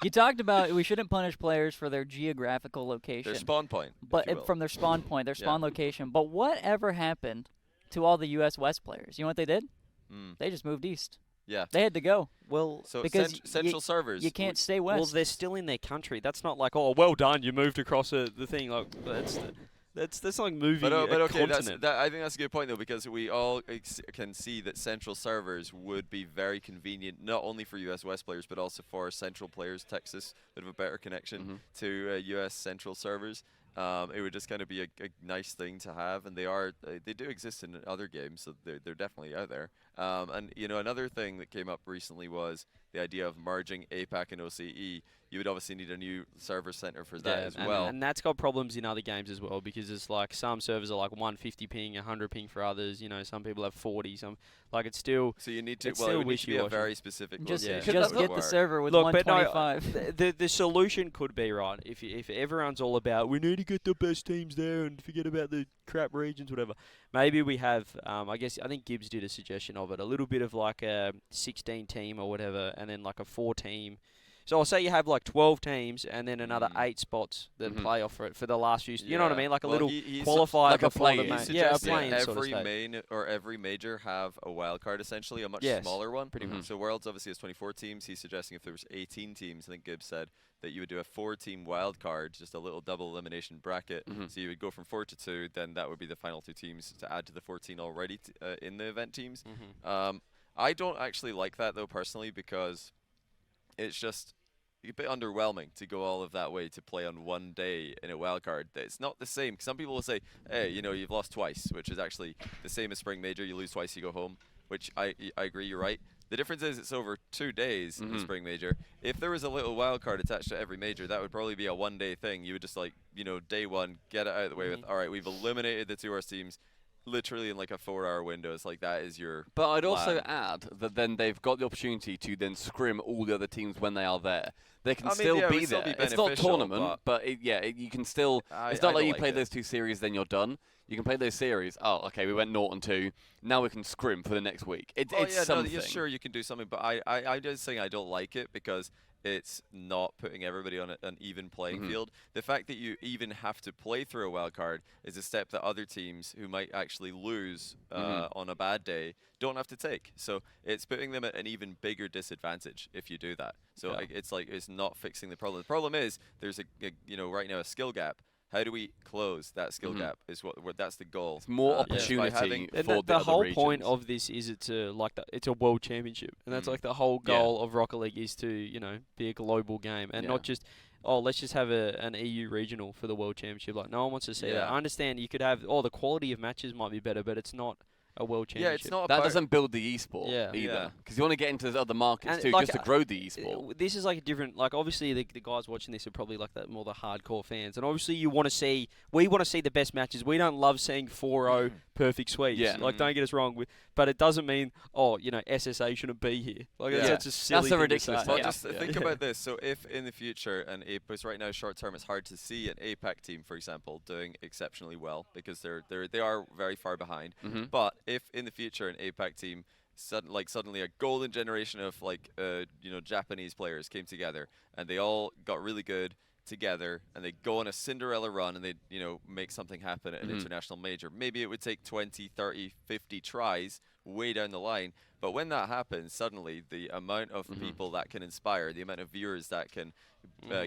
You talked about we shouldn't punish players for their geographical location, Their spawn point, if but you will. from their spawn point, their Yeah. spawn location. But whatever happened to all the U.S. West players? You know what they did? Mm. They just moved east. Yeah. They had to go. Well, So Because central servers. You can't stay west. well, they're still in their country. That's not like, oh, well done, you moved across the thing. Like that's like moving But a okay, continent. I think that's a good point though, because we all can see that central servers would be very convenient, not only for US West players but also for central players. Texas would have a better connection to US central servers. It would just kind of be a nice thing to have, and they do exist in other games, so they're definitely out there. And you know, another thing that came up recently was the idea of merging APAC and OCE. You would obviously need a new server center for that as well. And that's got problems in other games as well, because it's like some servers are like 150 ping, 100 ping for others. You know, some people have 40. Some like it's still. So you need to It's well, it still would need to be a wishy-washy. very specific just location. just for it get to the work. server with Look, but no, 125. the solution could be right if everyone's all about we need to get the best teams there and forget about the crap regions, whatever. Maybe we have. I think Gibbs did a suggestion of it. A little bit of like a 16 team or whatever, and then like a 4 team. So I'll say you have like 12 teams and then another 8 spots that play off for the last few. You know what I mean? Like a Well, little he's qualifier like a before the play-in. main. He's Yeah, a suggesting play-in every sort of stage. main or every major have a wild card, essentially a much Yes, smaller one. pretty much. So Worlds obviously has 24 teams. He's suggesting if there was 18 teams, I think Gibbs said that you would do a 4-team wild card, just a little double elimination bracket. So you would go from 4 to 2. Then that would be the final 2 teams to add to the 14 already in the event teams. I don't actually like that though personally, because it's just a bit underwhelming to go all of that way to play on one day in a wild card. It's not the same. Some people will say, hey, you know, you've lost twice, which is actually the same as Spring Major. You lose twice, you go home, which I agree, you're right. The difference is it's over 2 days in Spring Major. If there was a little wild card attached to every major, that would probably be a one-day thing. You would just, like, you know, day one, get it out of the way with, all right, we've eliminated the 2 worst teams literally in like a 4-hour window. It's like that is your But I'd plan. also add that then they've got the opportunity to then scrim all the other teams when they are there. They can I mean, still yeah, it be would still there. be it's not beneficial, tournament, but you can still. It's I not like don't you play it. those 2 series, then you're done. You can play those series. Oh, okay, we went 0-2. Now we can scrim for the next week. It's yeah, something. No, yeah, sure, you can do something, but I'm just saying I don't like it because it's not putting everybody on an even playing field. The fact that you even have to play through a wild card is a step that other teams who might actually lose on a bad day don't have to take. So it's putting them at an even bigger disadvantage if you do that. So it's not fixing the problem. The problem is there's right now a skill gap. How do we close that skill gap? Is what that's the goal. It's more Just by opportunity having- for The other whole regions. point of this is it's a world championship, and that's like the whole goal of Rocket League is to be a global game and not just let's just have an EU regional for the world championship. Like no one wants to see that. I understand you could have the quality of matches might be better, but it's not a world championship. Yeah, it's not that about doesn't build the esport either. Yeah. Because you want to get into the other markets And, too, like, just to grow the esport. This is like a different, like obviously the guys watching this are probably like more the hardcore fans, and obviously we want to see the best matches. We don't love seeing 4-0 perfect sweeps. Yeah. Like don't get us wrong, but it doesn't mean SSA shouldn't be here. Like Yeah. that's a silly That's a thing to ridiculous say. Well, Yeah. just think about this. So if in the future, because right now short term, it's hard to see an APAC team, for example, doing exceptionally well because they are very far behind. But if in the future an APAC team suddenly a golden generation of Japanese players came together and they all got really good together and they go on a Cinderella run and they make something happen at an international major. Maybe it would take 20, 30, 50 tries way down the line, but when that happens, suddenly the amount of people that can inspire, the amount of viewers that can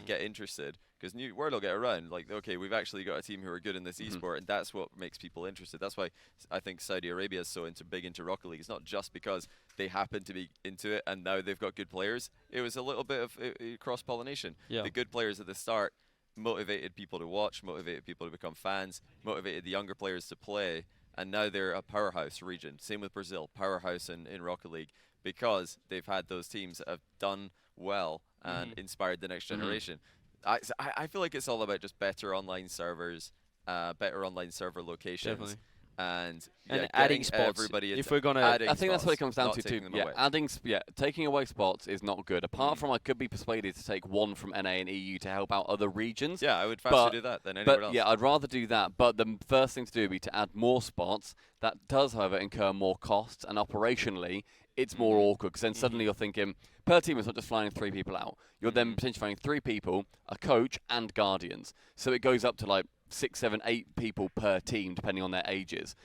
get interested, because New World will get around, like, okay, we've actually got a team who are good in this esport, and that's what makes people interested. That's why I think Saudi Arabia is so big into Rocket League. It's not just because they happen to be into it and now they've got good players. It was a little bit of cross-pollination. Yeah. The good players at the start motivated people to watch, motivated people to become fans, motivated the younger players to play, and now they're a powerhouse region. Same with Brazil, powerhouse in Rocket League, because they've had those teams that have done well and inspired the next generation. I feel like it's all about just better online servers, better online server locations. Definitely. And adding spots. Everybody If we're gonna, adding I think that's what it spots, comes down not to taking too. them Yeah, away. taking away spots is not good. Apart from I could be persuaded to take one from NA and EU to help out other regions. Yeah, I would faster do that than anyone else. Yeah, I'd rather do that. But the first thing to do would be to add more spots. That does, however, incur more costs, and operationally, it's more awkward because then suddenly you're thinking per team it's not just flying 3 people out. You're then potentially flying 3 people, a coach, and guardians. So it goes up to like 6, 7, 8 people per team, depending on their ages.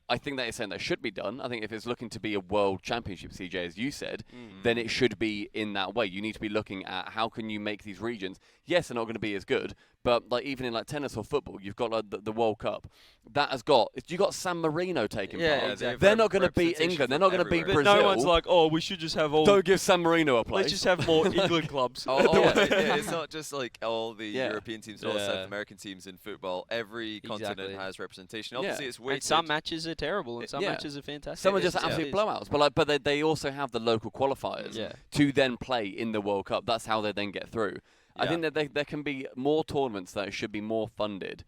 I think that is something that should be done. I think if it's looking to be a world championship, CJ, as you said, then it should be in that way. You need to be looking at how can you make these regions. Yes, they're not going to be as good, but like even in like tennis or football, you've got like the World Cup. That has got you got San Marino taking part. Exactly. They're not going to beat England. They're not going to beat But Brazil. no one's like, oh, we should just have all. Don't give San Marino a place. Let's just have more England clubs. It's not just like all the European teams and all the Yeah. South American teams in football. Every continent Exactly. has representation. Obviously, it's weighted. And some matches are terrible, and some Yeah. matches are fantastic. Some are just It's- absolute it is. blowouts, but they also have the local qualifiers to then play in the World Cup. That's how they then get through. I think that there can be more tournaments that should be more funded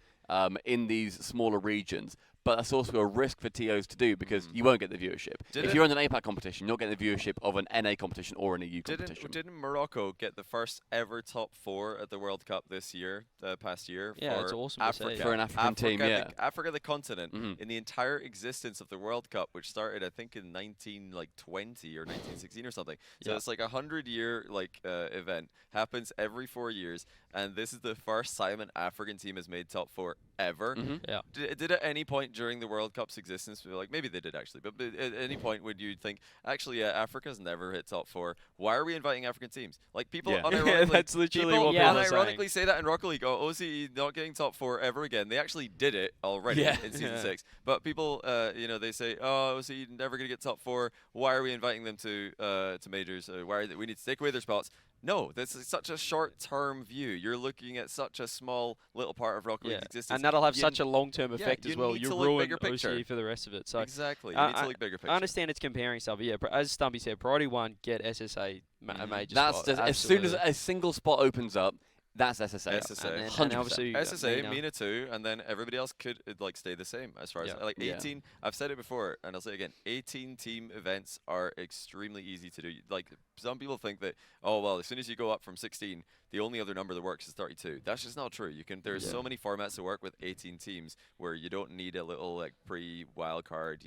in these smaller regions. But that's also a risk for TOs to do because you won't get the viewership. If you're in an APAC competition, you're getting the viewership of an NA competition or an EU competition. Didn't Morocco get the first ever top 4 at the World Cup this year, past year? Yeah, for it's awesome to see. Africa. For an African team, yeah. Africa, the continent, in the entire existence of the World Cup, which started, I think, in 1920 or 1916 or something. So it's like a 100-year event, happens every 4 years, and this is the first time an African team has made top 4 ever. Yeah. Did at any point during the World Cup's existence, like maybe they did actually, but at any point would you think, actually, Africa's never hit top 4? Why are we inviting African teams? Like people unironically, that's literally people what people are unironically saying. say that in Rocket League. Oh, OCE not getting top 4 ever again. They actually did it already in season 6. But people, they say, oh, OCE never gonna get top 4. Why are we inviting them to majors? Why are we need to take away their spots? No, this is such a short-term view. You're looking at such a small little part of Rocket League's existence. And that'll have such a long-term effect you as well. need You to look ruin bigger picture. OCE for the rest of it. So Exactly. You need to look bigger picture. I understand it's comparing stuff, but yeah, as Stumpy said, priority 1, get SSA a major That's spot. just, as soon as a single spot opens up, that's SSA. SSA. And obviously SSA, Mina 2, and then everybody else could stay the same as far as 18. I've said it before, and I'll say it again. 18 team events are extremely easy to do. Like some people think that, oh well, as soon as you go up from 16, the only other number that works is 32. That's just not true. There's so many formats to work with 18 teams where you don't need a little pre-wild card,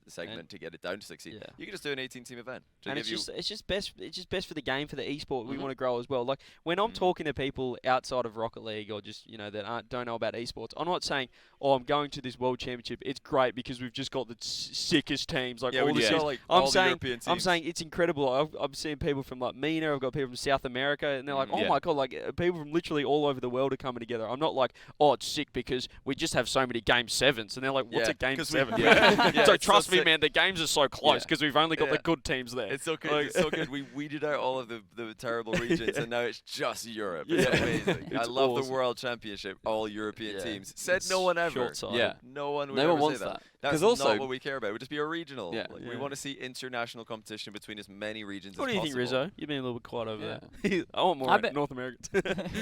segment to get it down to 16. Yeah. You can just do an 18-team event. And it's just best for the game, for the esport we want to grow as well. Like when I'm talking to people outside of Rocket League or just that don't know about esports, I'm not saying, oh, I'm going to this World Championship. It's great because we've just got the sickest teams, like all the series. I'm saying it's incredible. I'm seeing people from like MENA. I've got people from South America, and they're like, oh my god, like people from literally all over the world are coming together. I'm not like, oh, it's sick because we just have so many Game 7s, and they're like, what's a Game 7? So trust me, man, the games are so close because we've only got the good teams there. It's so good. It's so good. We weeded out all of the terrible regions, and now it's just Europe. It's amazing. I love the World Championship, all European teams. Said no one ever. No one would ever wants say that. That's also not what we care about. It would just be a regional. Yeah. We want to see international competition between as many regions as What do you think, possible. Rizzo? You've been a little bit quiet over there. I want more North Americans.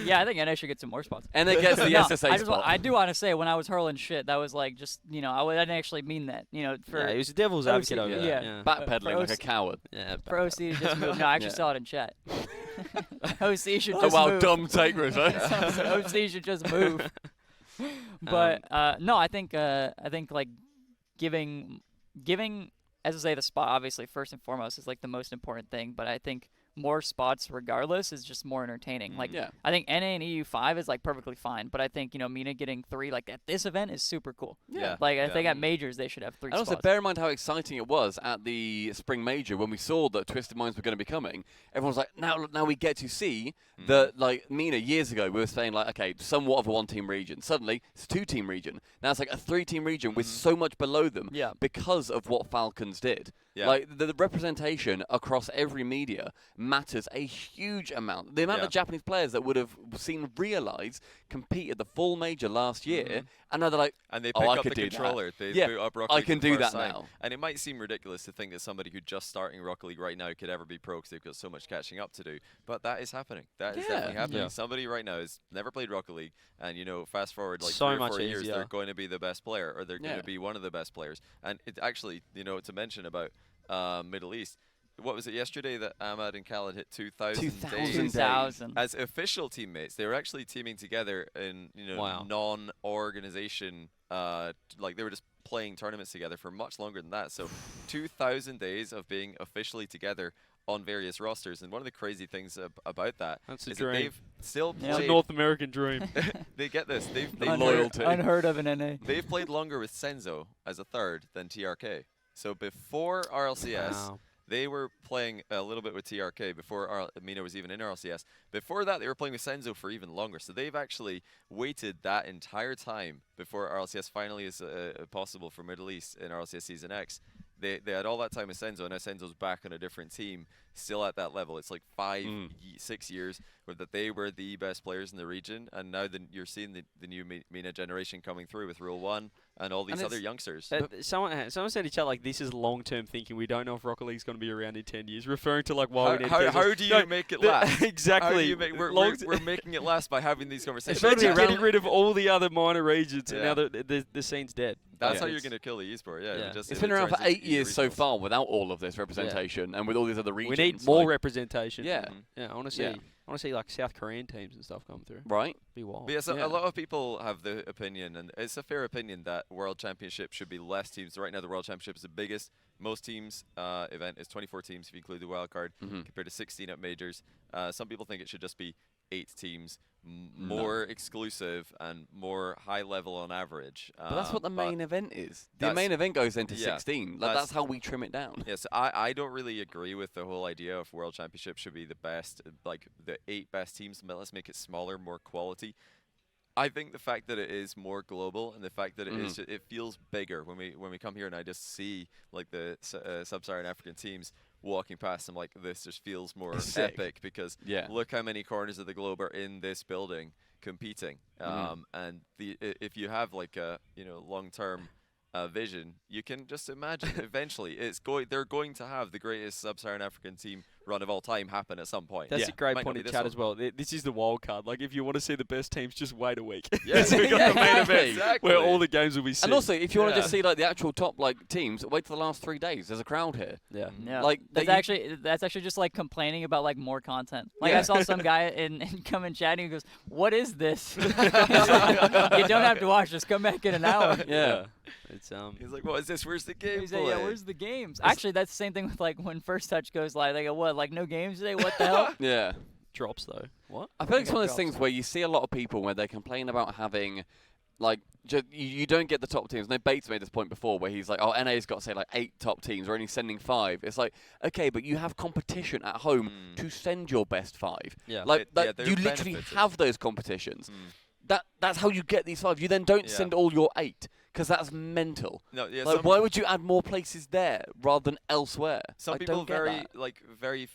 Yeah, I think NA should get some more spots. And it gets the SSA spot. I do want to say, when I was hurling shit, that was like just, I didn't actually mean that. For he was a devil's advocate over yeah. there. Backpedaling like a coward. Yeah. For OC to just move. No, I actually saw it in chat. OC should just Oh, wow, move. dumb take, Rizzo. OC should just move. But no, I think like giving SSA the spot, obviously first and foremost, is like the most important thing. But I think more spots regardless is just more entertaining. Like I think NA and EU5 is like perfectly fine, but I think Mina getting 3 like at this event is super cool. Like I think at majors they should have 3 and spots. also bear in mind how exciting it was at the spring major when we saw that Twisted Minds were going to be coming. Everyone was like, now we get to see that, like Mina years ago we were saying like, okay, somewhat of a 1-team region. Suddenly it's a 2-team region. Now it's like a 3-team region with so much below them because of what Falcons did. Yeah. Like the representation across every media matters a huge amount. The amount of Japanese players that would have seen Realize compete at the full major last year, and now they're like, and they oh, pick I up could the do controller. that. They Yeah, boot up Rocket I League can for the do first that time. now. And it might seem ridiculous to think that somebody who's just starting Rocket League right now could ever be pro because they've got so much catching up to do. But that is happening. That is definitely happening. Yeah. Somebody right now has never played Rocket League, and fast forward like So 3 or much 4 years, easier. they're going to be the best player, or they're going to be one of the best players. And it actually, to mention about Middle East. What was it yesterday that Ahmad and Khaled hit 2,000 days 2,000. as official teammates? They were actually teaming together in non-organization, like they were just playing tournaments together for much longer than that. So 2,000 days of being officially together on various rosters. And one of the crazy things about that That's a is that dream. they've still It's a played. North American dream. They get this. They've Loyalty. Unheard of in NA. They've played longer with Senzo as a third than TRK. So before RLCS, Wow. they were playing a little bit with TRK before Mina was even in RLCS. Before that, they were playing with Senzo for even longer. So they've actually waited that entire time before RLCS finally is possible for Middle East in RLCS Season X. They had all that time with Senzo, and now Senzo's back on a different team, still at that level. It's like 6 years where that they were the best players in the region, and now you're seeing the new Mina generation coming through with Rule 1 and all these other youngsters. Someone said in chat like this is long-term thinking. We don't know if Rocket League's going to be around in 10 years. Referring to like why we need how do you make it last? Exactly. How do you make, we're making it last by having these conversations. Especially getting rid of all the other minor regions, and Yeah. now the scene's dead. That's Yeah. how you're going to kill the esport. Yeah, Yeah. Just, It's it been around for turns 8 into years so regionals. far without all of this representation and with all these other regions. We need more like- representation. Yeah. Yeah. I want to see. Yeah. I want to see like South Korean teams and stuff come through. Right? Be wild. But yes, Yeah. a lot of people have the opinion, and it's a fair opinion, that World Championship should be less teams. Right now, the World Championship is the biggest. Most teams event is 24 teams if you include the wild card, compared to 16 at majors. Some people think it should just be 8 teams, more exclusive and more high level on average. But that's what the main event is. The that's- main event goes into yeah, 16. that's- That's how we trim it down. Yes, I don't really agree with the whole idea of World Championship should be the best, like the 8 best teams, but let's make it smaller, more quality. I think the fact that it is more global and the fact that it feels bigger when we come here and I just see like the sub-Saharan African teams walking past, I'm like, this just feels more It's sick. epic because Yeah. look how many corners of the globe are in this building competing. And if you have like a long-term vision, you can just imagine eventually they're going to have the greatest sub-Saharan African team run of all time happen at some point. That's a great Might not point be in this chat one. as well. This is the wild card. Like, if you want to see the best teams, just wait a week. Yeah, So we got yeah, the main event exactly. where all the games will be sick. And also, if you want to Yeah. just see like the actual top like teams, wait till the last 3 days. There's a crowd here. yeah. Yeah. Like, that's that actually just like complaining about like more content. Like Yeah. I saw some guy in come in chat and he goes, "What is this?" He's like, you don't have to watch. Just come back in an hour. Yeah. It's He's like, what is this? Where's the game? He's like, yeah, where's the games? Actually, that's the same thing with like when First Touch goes live. They go, "What? Like no games today? What the hell?" Yeah. drops though. What? I feel like it's one of drops. those things where you see a lot of people where they complain about having, like, you don't get the top teams. No, Bates made this point before where he's like, oh, NA's got, say, like 8 top teams. We're only sending 5. It's like, okay, but you have competition at home to send your best 5. Yeah. Like, Yeah, they're you literally benefited. have those competitions. That's how you get these 5. You then don't Yeah. send all your 8 because that's mental. No, yeah, Like, why would you add more places there rather than elsewhere? some I people don't get very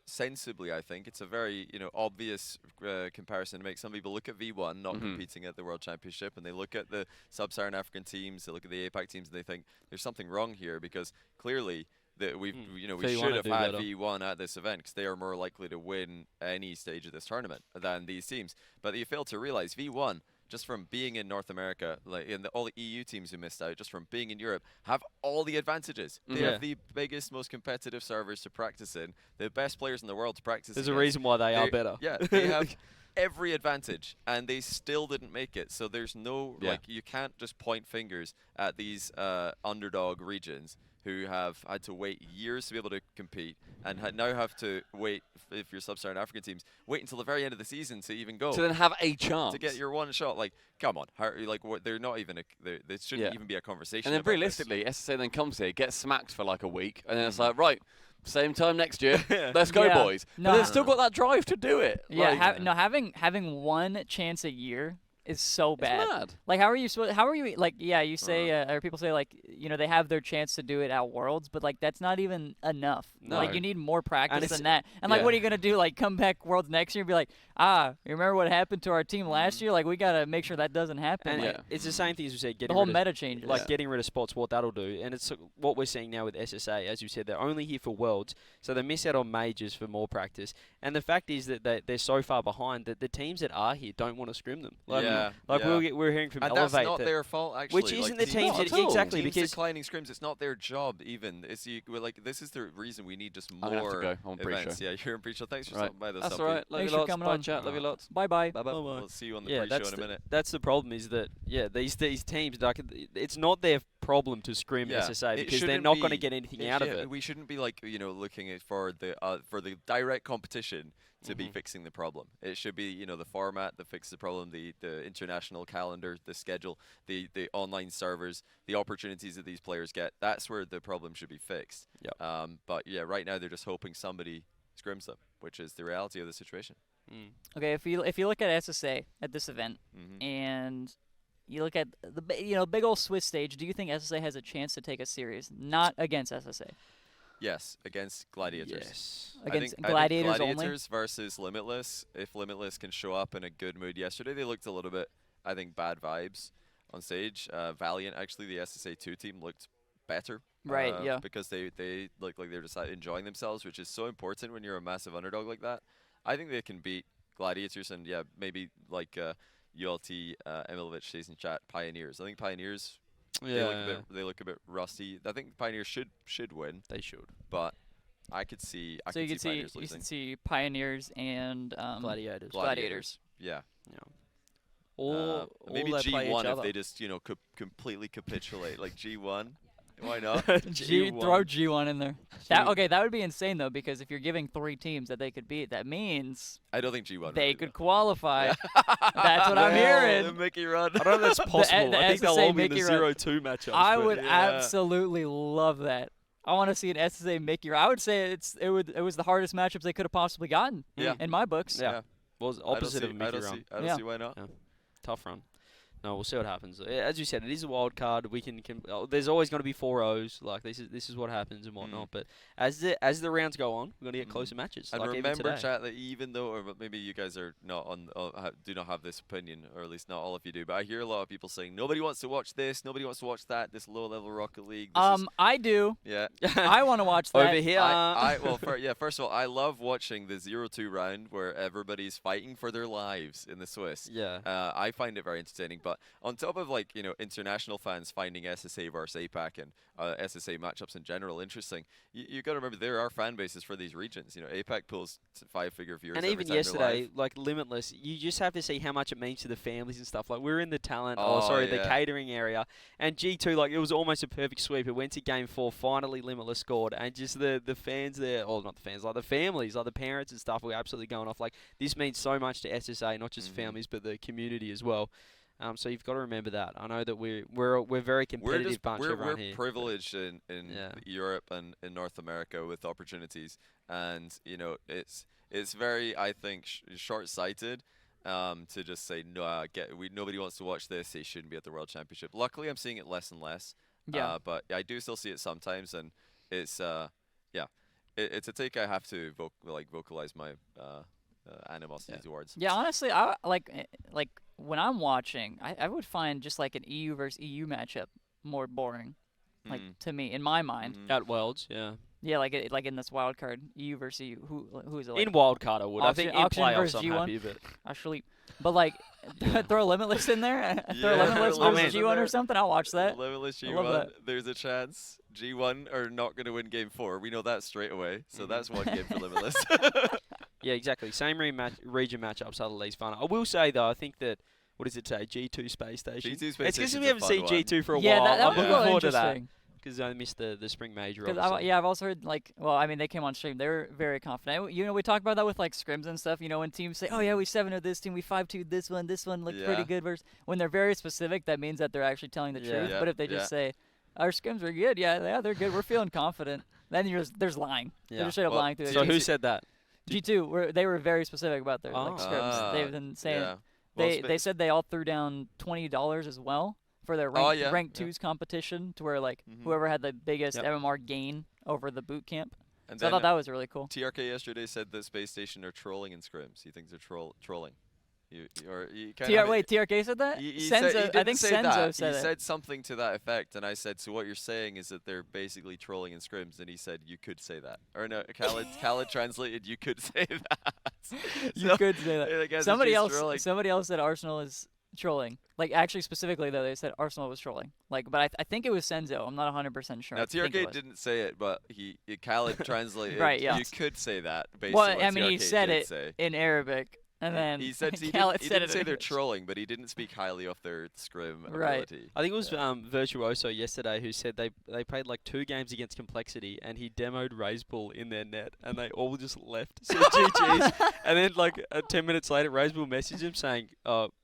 sensibly, I think it's a very obvious comparison to make. Some people look at V1 not competing at the World Championship, and they look at the sub-Saharan African teams, they look at the APAC teams, and they think there's something wrong here because clearly that we V1 should would have do had better. V1 at this event because they are more likely to win any stage of this tournament than these teams. But you fail to realize V1, just from being in North America, like all the EU teams who missed out, just from being in Europe, have all the advantages. They Yeah. have the biggest, most competitive servers to practice in, the best players in the world to practice There's a against. reason why they are better. Yeah, they have every advantage, and they still didn't make it. So there's no, you can't just point fingers at these underdog regions who have had to wait years to be able to compete and now have to wait, if you're sub-Saharan African teams, wait until the very end of the season to even go. To then have a chance. To get your one shot. Like, come on. They're not even, there shouldn't even be a conversation. And then about this. realistically, SSA then comes here, gets smacked for like a week, and then it's like, right, same time next year, let's go, Yeah. boys. No. But they've still got that drive to do it. Yeah, Like, having one chance a year is so It's bad. mad. Like, how are you like, yeah, you say, or people say, like, they have their chance to do it at Worlds, but, like, that's not even enough. Like, No. you need more practice it's- than that. And, like, yeah. what are you going to do? Like, come back Worlds next year and be like, you remember what happened to our team last year? Like, we got to make sure that doesn't happen. And Like, Yeah. it's the same thing as we said. the Getting whole rid of, meta changes. like getting rid of spots, what that'll do, and it's what we're seeing now with SSA. As you said, they're only here for Worlds, so they miss out on majors for more practice. And the fact is that they're so far behind that the teams that are here don't want to scrim them. Like, Yeah, like yeah. we're hearing from And Elevate that's not that, their fault, actually. which like, isn't the teams not that, at all. exactly teams because declining scrims. It's not their job even. We're like, this is the reason we need just I'm gonna have to more go. I'm pretty events. sure. Yeah, you're in pre-show. Thanks for Right. stopping by this. That's Stumpy. all right. Love Thanks you for lots. coming Bye, on. chat. Love you lots. Bye-bye. Bye bye. We'll see you on the yeah, pre-show that's in a minute. that's the problem is that these teams like it's not their problem to scrim Yeah, SSA it because they're shouldn't not going to be- get anything out of it. We shouldn't be like looking at for the direct competition to be Mhm. fixing the problem. It should be the format that fixes the problem, the international calendar, the schedule, the online servers, the opportunities that these players get. That's where the problem should be fixed. Yep. But yeah, right now they're just hoping somebody scrims them, which is the reality of the situation. Mm. Okay, if you look at SSA at this event, Hmm. and you look at the big old Swiss stage, do you think SSA has a chance to take a series? Not against SSA. Yes, against Gladiators. Yes. Against I think Gladiators only? Gladiators versus Limitless. If Limitless can show up in a good mood yesterday, they looked a little bit, I think, bad vibes on stage. Valiant, actually, the SSA 2 team looked better. Right, yeah. Because they look like they're just enjoying themselves, which is so important when you're a massive underdog like that. I think they can beat Gladiators and, yeah, maybe like ULT, Emilovich says in chat, Pioneers. I think Pioneers, Yeah. they look a bit rusty. I think Pioneers should win, They should. but I could see So you could could see see Pioneers losing. Pioneers and Gladiators. Gladiators. Yeah. Yeah. All Maybe they play each G1 if other. they just completely capitulate like G1. Why not? Throw G1. G1 in there. That would be insane though, because if you're giving 3 teams that they could beat, that means I don't think G1 they really could will. qualify. That's what I'm Well, hearing. the Mickey run. I don't know if that's possible. the I think they'll SSA all be in the Mickey run. 0-2 matchups. I but would yeah. absolutely love that. I want to see an SSA Mickey. I would say it was the hardest matchups they could have possibly gotten. Yeah. In my books. Yeah. Was opposite of a Mickey run. I don't Yeah. see why not. Tough run. No, we'll see what happens. As you said, it is a wild card. We can there's always going to be 4 O's. Like this is what happens and whatnot. But as the rounds go on, we're going to get closer matches. And like even remember, today. chat, that even though, or maybe you guys are not do not have this opinion, or at least not all of you do, but I hear a lot of people saying nobody wants to watch this, nobody wants to watch that, this low-level Rocket League. This is, I do. yeah. I want to watch that. Over here. First of all, I love watching the 0-2 round where everybody's fighting for their lives in the Swiss. Yeah. I find it very entertaining. But on top of international fans finding SSA versus APAC and SSA matchups in general interesting, you got to remember there are fan bases for these regions. APAC pulls 5-figure viewers. And every even time they're yesterday, live. like Limitless, you just have to see how much it means to the families and stuff. Like we're in the talent, the Yeah. catering area, and G2, like it was almost a perfect sweep. It went to game 4. Finally, Limitless scored, and just the fans there, or not the fans, like the families, like the parents and stuff, were absolutely going off. Like this means so much to SSA, not just families, but the community as well. So you've got to remember that. I know that we're very competitive bunch we're around here. privileged in Yeah. Europe and in North America with opportunities, and it's very, I think, short-sighted to just say no. Nobody wants to watch this. They shouldn't be at the World Championship. Luckily, I'm seeing it less and less. Yeah. But I do still see it sometimes, and it's it's a take I have to vocalize my animosity towards. Yeah, honestly, I like when I'm watching, I would find just like an EU versus EU matchup more boring, like to me in my mind. Mhm. At Worlds, yeah. Yeah, like in this wild card, EU versus EU. Who is it? Like In wildcard, I would. I think in Auction playoffs, versus I'm G1? happy, but actually, but like throw Limitless in there, throw Yeah, Limitless throw versus Limitless in G1 or there. something. I'll watch that. Limitless I love G1, that. there's a chance G1 are not going to win game 4. We know that straight away. So that's one game for Limitless. yeah, exactly. Same region matchups are the least fun. I will say though, I think that what is it today? G2 Space Station. G2 Space It's because Station's we a haven't fun seen one. G2 for a Yeah, while. that I'm was looking really forward to that interesting. because I missed the spring major. Because obviously. I've also heard they came on stream. They were very confident. We talk about that with like scrims and stuff. When teams say, "Oh yeah, we 7-0 this team, we 5-2 this one looked pretty Yeah. good." Versus when they're very specific, that means that they're actually telling the Yeah. truth. Yeah, But if they just say, "Our scrims are good," yeah, they're good. We're feeling confident. Then there's lying. They're Yeah. just straight up Well, lying through So their who teeth. said that? G2, they were very specific about their Oh. scrims. They've been saying Yeah. They said they all threw down $20 as well for their ranked twos competition, to where like whoever had the biggest MMR gain over the boot camp. And So I thought that was really cool. TRK yesterday said that Space Station are trolling in scrims. He thinks they're trolling. You Wait, TRK said that? Senzo, I think Senzo said it. He said something to that effect, and I said, so what you're saying is that they're basically trolling in scrims, and he said, you could say that. Or no, Khaled translated, you could say that. You could say that. Somebody else said Arsenal is trolling. Like, actually, specifically, though, they said Arsenal was trolling. Like, but I think it was Senzo. I'm not 100% sure. Now, TRK didn't say it, but Khaled translated, right, yeah. You could say that, based well, on what I mean, TRK he said did it say. in Arabic. And then he said he Khaled didn't say in they're English. trolling, but he didn't speak highly of their scrim Right. ability. I think it was Virtuoso yesterday who said they played like 2 games against Complexity, and he demoed Razebull in their net, and they all just left. So GG's. And then like 10 minutes later, Razebull messaged him saying,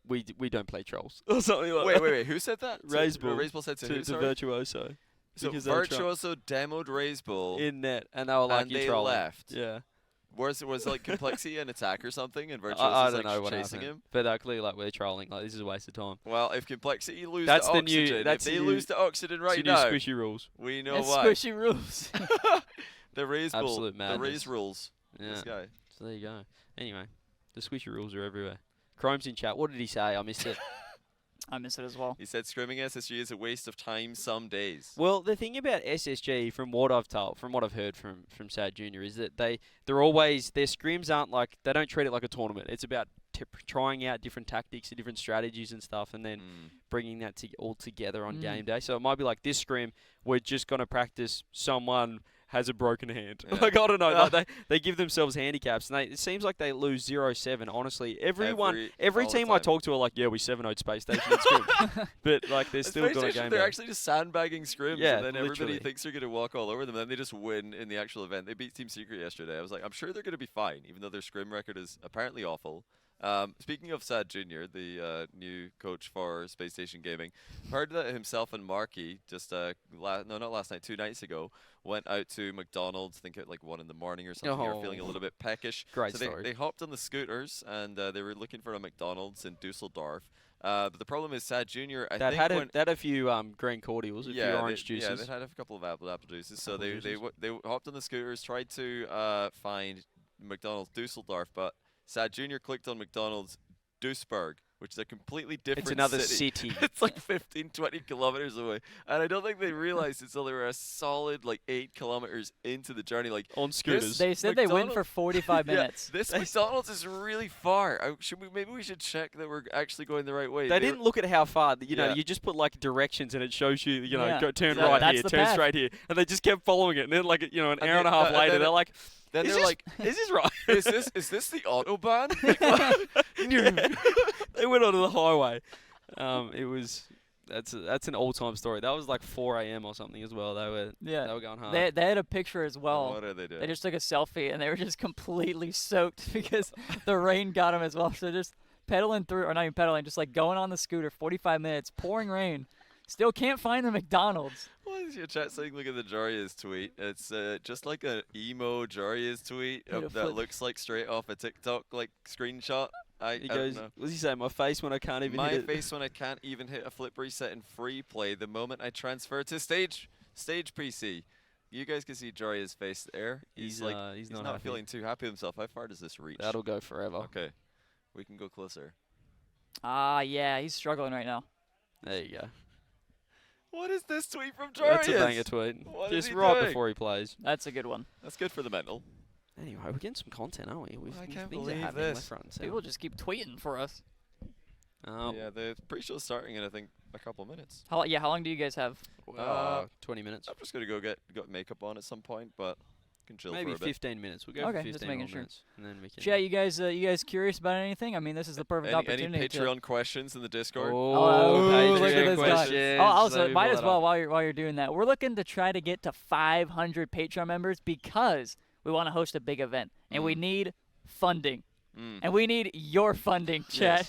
we don't play trolls or something like that. Wait. Who said that? Razebull. Razebull said to who? To Virtuoso. So Because they were Virtuoso demoed Razebull in net, and they were like, and you they trolling. left. Yeah. Was like Complexity an attack or something, and I Virtuoso's don't like know what chasing happened. him? But clearly, like, we're trolling. Like, this is a waste of time. Well, if Complexity lose That's to the Oxygen, new- that's if they the new- lose to Oxygen right It's your now, new squishy rules. we know It's why. squishy rules. The Razebull. Absolute The madness. Raze rules. Yeah. This guy. So there you go. Anyway, the squishy rules are everywhere. Chrome's in chat. What did he say? I missed it. I miss it as well. He said scrimming SSG is a waste of time some days. Well, the thing about SSG, from what I've heard from Sad Junior, is that they're always, their scrims aren't like, they don't treat it like a tournament. It's about trying out different tactics and different strategies and stuff, and then bringing that all together on game day. So it might be like this scrim, we're just gonna practice someone has a broken hand. Yeah. Like, I don't know. Like they give themselves handicaps, and it seems like they lose 0-7. Honestly, every all team the I time. talk to are like, yeah, we 7-0'd Space Station in scrim, but like they're still got a game. They're actually just sandbagging scrims, Yeah, and then everybody literally. thinks they're gonna walk all over them, and then they just win in the actual event. They beat Team Secret yesterday. I was like, I'm sure they're gonna be fine, even though their scrim record is apparently awful. Speaking of Sad Junior, the new coach for Space Station Gaming, heard that himself and Marky just not last night, 2 nights ago, went out to McDonald's, I think at like 1 in the morning or something. They were feeling a little bit peckish. Great so story. they hopped on the scooters and they were looking for a McDonald's in Dusseldorf. But the problem is Sad Junior. That had a few green cordials, a few orange juices. Yeah, they had a couple of apple juices. So they hopped on the scooters, tried to find McDonald's Dusseldorf, but Sad Junior clicked on McDonald's Duisburg, which is a completely different It's another city. city. It's like 15, 20 kilometers away. And I don't think they realized until they were a solid like 8 kilometers into the journey. Like On scooters. They said they went for 45 Yeah, minutes. this McDonald's is really far. Maybe we should check that we're actually going the right way. They didn't look at how far. You know, Yeah. you just put like directions and it shows you. You know, Yeah. go turn Yeah, right that's here, the turn path. straight here, and they just kept following it. And then like an hour then- and a half and later, then- they're like, Then is they're this, like, is this right? is this the autobahn? Like, what? Yeah. They went onto the highway. That's an all-time story. That was like 4 a.m. or something as well. They were going hard. They had a picture as well. What are they doing? They just took a selfie and they were just completely soaked because the rain got them as well. So just pedaling through, or not even pedaling, just like going on the scooter, 45 minutes, pouring rain. Still can't find the McDonald's. What is your chat saying? Look at the Jaria's tweet. It's just like an emo Jaria's tweet Hit a that flip. looks like straight off a TikTok like screenshot. He I goes, don't know. what's he say? My face when I can't even My hit it. face when I can't even hit a flip reset in free play the moment I transfer to stage PC. You guys can see Jaria's face there. He's not not happy. feeling too happy with himself. How far does this reach? That'll go forever. Okay, we can go closer. Ah, yeah, he's struggling right now. There you go. What is this tweet from Jaria's? That's a banger tweet. What is Just he right doing? before he plays. That's a good one. That's good for the mental. Anyway, we're getting some content, aren't we? I can't things believe are happening this. left, right, and centre. People just keep tweeting for us. Yeah, the pre-show's starting in I think a couple of minutes. How long do you guys have? 20 minutes. I'm just gonna go get makeup on at some point, but can chill Maybe for a bit. 15 minutes. We'll go Okay, for just 15 making more sure. minutes, and then we can. Chat, you guys curious about anything? I mean, this is the perfect Any opportunity. Patreon questions in the Discord? Oh, Patreon look at this guy. questions. Oh, also, Let me might pull as that well up. while you're doing that. We're looking to try to get to 500 Patreon members because we want to host a big event and we need funding. And we need your funding, chat.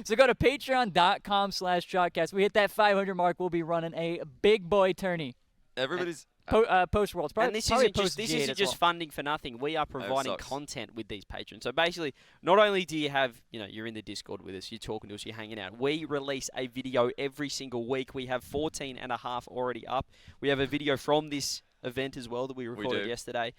So go to patreon.com/Shotcast. We hit that 500 mark, we'll be running a big boy tourney. Everybody's Post Worlds. And this probably isn't just post this G8 isn't as just well. funding for nothing. We are providing sucks. content with these patrons. So basically, not only do you have, you're in the Discord with us, you're talking to us, you're hanging out. We release a video every single week. We have 14 and a half already up. We have a video from this event as well that we recorded do. yesterday,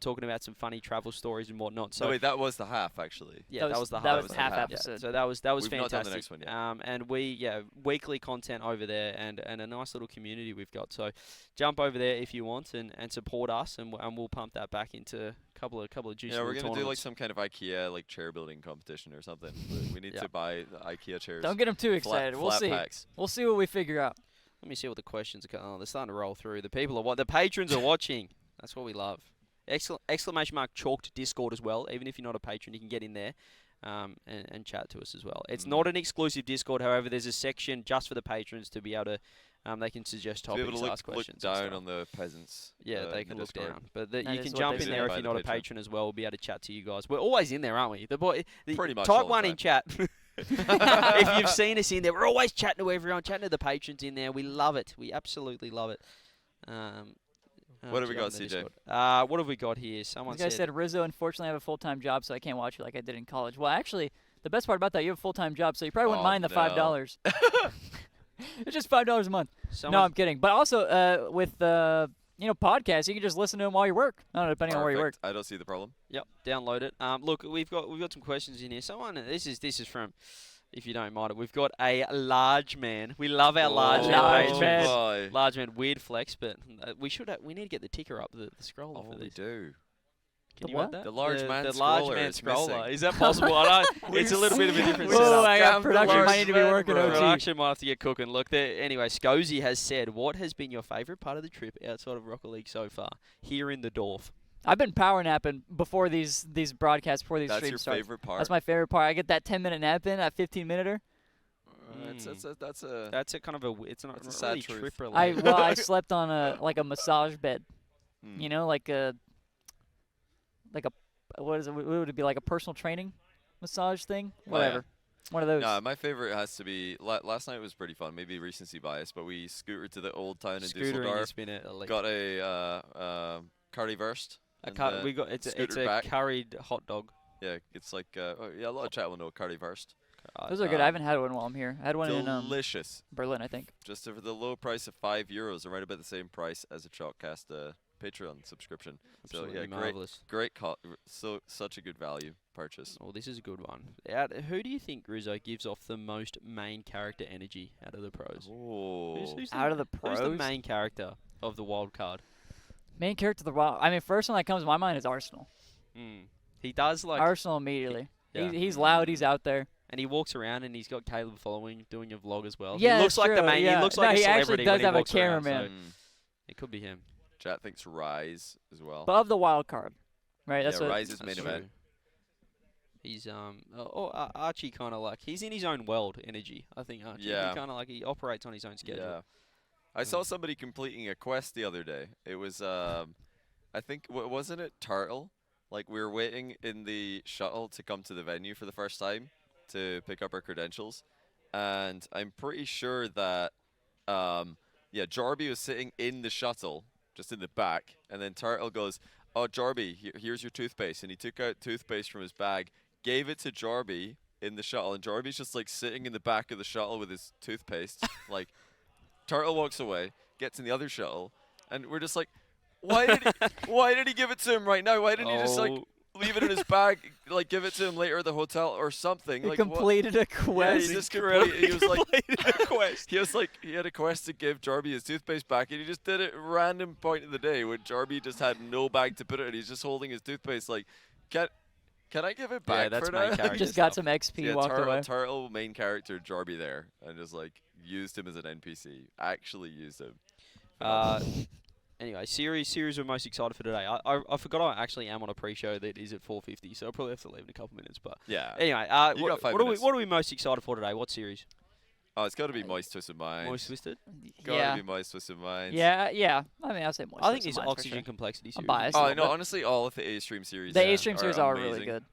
talking about some funny travel stories and whatnot. So So wait, that was the half actually. yeah, that was the that half. was the half half. episode. Yeah, so that was We've fantastic. not done the next one yet. And we weekly content over there and a nice little community we've got. So jump over there if you want and support us and we'll pump that back into a couple of juicy Yeah, we're little gonna do like tournaments. some kind of IKEA like chair building competition or something. We need Yeah. to buy the IKEA chairs. Don't get them too flat- excited. We'll flat see. packs. We'll see what we figure out. Let me see what the questions are. Oh, they're starting to roll through. The people are the patrons are watching. That's what we love. Exclamation mark chalked Discord as well. Even if you're not a patron, you can get in there and chat to us as well. It's not an exclusive Discord, however. There's a section just for the patrons to be able to. They can suggest To be topics, able to ask look questions. and down stuff. on the peasants. Yeah, they in can the look Discord. down. But That you is can what jump they in do. there if By you're the not a patron. patron as well. We'll be able to chat to you guys. We're always in there, aren't we? Pretty much Type all the one in time. chat. If you've seen us in there, we're always chatting to everyone, chatting to the patrons in there. We love it. We absolutely love it. What have we got, jump in the CJ? Discord. What have we got here? Someone This guy said, Rizzo, unfortunately, I have a full-time job, so I can't watch you like I did in college. Well, actually, the best part about that, you have a full-time job, so you probably wouldn't Oh, mind the no. $5. It's just $5 a month. someone, No, I'm kidding. But also, with podcasts, you can just listen to them while you work. I don't know, depending on where you work. Perfect. I don't see the problem. Yep, download it. Look, we've got some questions in here. Someone, this is from, if you don't mind it, we've got a large man. We love our large man Large patrons. man. Boy. Large man, weird flex, but we need to get the ticker up, the scroller Oh, for we this. do. Can The you what? add that? The large man the large scroller man is scroller. missing. Is that possible? I don't, it's a little bit of a different Whoa, setup. I got Scam the production large might need to be man, working bro. OT. Production might have to get cooking. Look, anyway, Scozy has said, what has been your favourite part of the trip outside of Rocket League so far? Here in the Dorf. I've been power napping before these broadcasts, before these That's streams your start. favorite part. That's my favorite part. I get that 10-minute nap in, that 15-minuter. That's That's a kind of it's not That's a not sad really truth. trip related. I slept on a massage bed. Hmm. You know, like a what is it? What would it be, like a personal training massage thing? Oh, yeah. Whatever. One of those. No, my favorite has to be last night was pretty fun. Maybe recency bias, but we scootered to the old town in Scooter and Dusseldorf. spin it. Got a currywurst. and, We got it's scootered a back. curried hot dog. Yeah, it's like a lot of chat will know currywurst. Those are good. I haven't had one while I'm here. I had one in Delicious. Berlin, I think. Just for the low price of €5, and right about the same price as a Chalkcast Patreon subscription. Absolutely So yeah, marvelous. great, such a good value purchase. Oh, this is a good one. Who do you think Rizzo gives off the most main character energy out of the pros? Oh, Out of the Who's the pros? main character of the wild card? Main character of the Wild. I mean, first one that comes to my mind is Arsenal. He does like, Arsenal immediately. Yeah. He's loud. He's out there. and he walks around and he's got Caleb following, doing a vlog as well. Yeah, he looks that's like the true, main. yeah. He looks No, like a he actually celebrity does when he have a walks around, cameraman. so it could be him. Chat thinks Rise as well. But of the wild card, right? That's yeah, what. Rise is main That's event. true. He's Archie kind of like he's in his own world energy. I think Archie. Yeah. He kind of like he operates on his own schedule. Yeah. I saw somebody completing a quest the other day. It was, I think, wasn't it Turtle? Like, we were waiting in the shuttle to come to the venue for the first time to pick up our credentials. And I'm pretty sure that, Jarby was sitting in the shuttle, just in the back. And then Turtle goes, "Oh, Jarby, here's your toothpaste." And he took out toothpaste from his bag, gave it to Jarby in the shuttle. And Jarby's just, like, sitting in the back of the shuttle with his toothpaste, like... Turtle walks away, gets in the other shuttle, and we're just like, why did he give it to him right now? Why didn't he just like leave it in his bag, like give it to him later at the hotel or something? He Like, completed a Yeah, quest. he just completed. He was like, he had a quest to give Jarby his toothpaste back, and he just did it at a random point of the day when Jarby just had no bag to put it in. He's just holding his toothpaste, like, can I give it back? that's for main now? character Just got stuff. some XP, Yeah, walked away. Turtle main character Jarby there, and just like used him as an NPC. Actually used him. Anyway, series we're most excited for today. I forgot I actually am on a pre-show that is at 4:50, so I'll probably have to leave in a couple minutes. But Yeah. anyway, You got 5 what minutes. are we most excited for today? What series? Oh, it's got to be Moist Twisted Minds. Moist Twisted. Gotta Yeah. be Moist Twisted Minds. Yeah. I mean, I'll say more. I think it's Oxygen Complexity I'm series. biased. Oh, little no, bit. honestly, all of the A-Stream series. The A-Stream series are amazing. really good.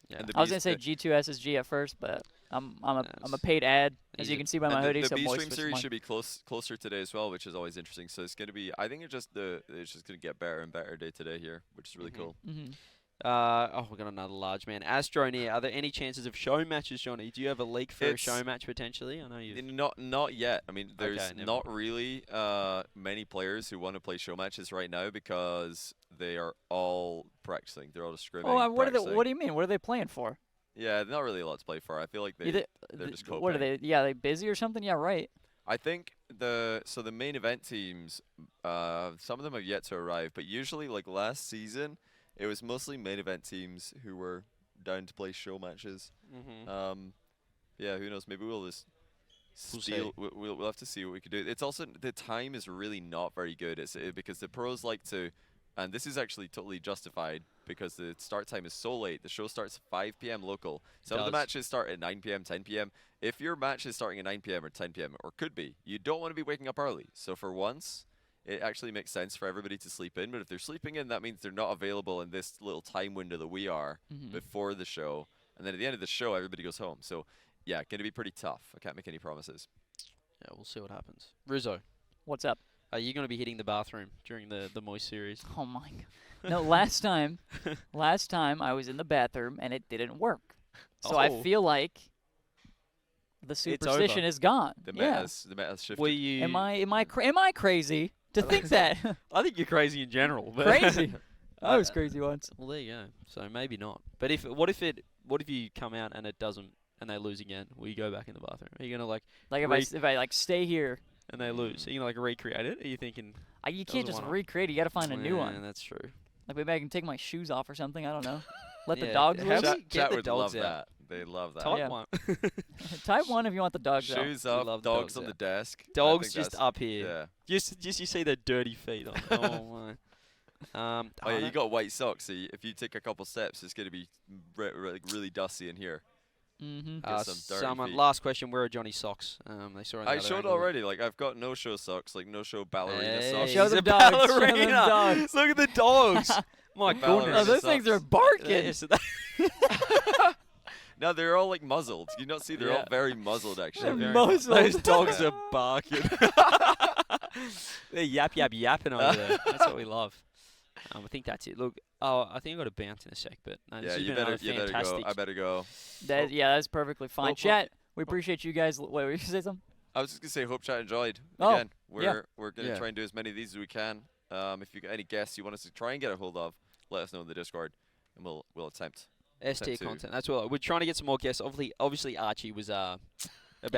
Yeah. And the I was B's- gonna say G2SSG at first, but I'm a Yes. paid ad, as He's you a- can see by my and hoodie. the So B moist stream with series mine. should be closer today as well, which is always interesting. So it's going to be. I think it's just going to get better and better day to day here, which is really cool. Mm-hmm. We got another large man. Astroneer, are there any chances of show matches, Johnny? Do you have a leak for a It's- show match potentially? I know you. Not yet. I mean, there's Okay, never not really many players who want to play show matches right now because they are all practicing. They're all just scrimming. Oh, what practicing. What do you mean? What are they playing for? Yeah, not really a lot to play for. I feel like they're just What are coping. they? Yeah, they busy or something? Yeah, right. I think the main event teams, some of them have yet to arrive, but usually like last season, it was mostly main event teams who were down to play show matches. Mm-hmm. Yeah, who knows? Maybe we'll just We'll steal. We'll have to see what we can do. It's also the time is really not very good. It's because the pros like to, and this is actually totally justified because the start time is so late. The show starts at 5 p.m. local. Some of the does. matches start at 9 p.m., 10 p.m. If your match is starting at 9 p.m. or 10 p.m. or could be, you don't want to be waking up early. So for once, it actually makes sense for everybody to sleep in. But if they're sleeping in, that means they're not available in this little time window that we are Mm-hmm. before the show. And then at the end of the show, everybody goes home. So yeah, going to be pretty tough. I can't make any promises. Yeah, we'll see what happens. Rizzo, What's up? are you going to be hitting the bathroom during the Moist series? Oh my god. No, last time I was in the bathroom and it didn't work. So I Oh. feel like the superstition is gone. The yeah. meta's shifted. Were you? Am I crazy to think that? I think you're crazy in general. But Crazy. I was crazy once. Well, there you go. So maybe not. But what if you come out and it doesn't, and they lose again? Will you go back in the bathroom? Are you gonna like Like if I like stay here, and they lose? Are you gonna like recreate it? Are you thinking? you That can't was a just one-off. recreate it. You got to find a new Yeah, one. That's true. Like maybe I can take my shoes off or something. I don't know. Let the Yeah, dogs have loose. we- Chat, get chat the would dogs love out. that. They love that. Type Yeah. one. Type 1 if you want the dogs out. Shoes We up, love dogs dogs, on yeah. the desk. I Dogs think just that's- up here. Yeah. Just you see their dirty feet. Oh my. Oh yeah, you got white socks. So if you take a couple steps, it's gonna be really dusty in here. Mm-hmm. Get some dirty Someone. feet. Last question. Where are Johnny's socks? They saw. in the I other showed angle. already. Like I've got no-show socks, like no-show ballerina Hey, socks. Show he's them a dogs, show them ballerina. dogs. Look at the dogs. My Ballerina goodness. Oh, those things are socks. barking. Yeah, so that- No, they're all like muzzled. You not see they're all Yeah. very muzzled actually. They're Very muzzled. Those dogs Yeah. are barking. They're yapping over there. That's what we love. I think that's it. Look, I think I got to bounce in a sec, but no, this Yeah, has you been better another go. fantastic. I better go. That's perfectly fine. Well, Chat, we appreciate you guys. Wait, were you say something? I was just gonna say, hope chat enjoyed. Oh, Again, we're gonna Yeah. try and do as many of these as we can. If you got any guests you want us to try and get a hold of, let us know in the Discord, and we'll attempt. S tier to- content. That's what we're trying to get some more guests. Obviously Archie was about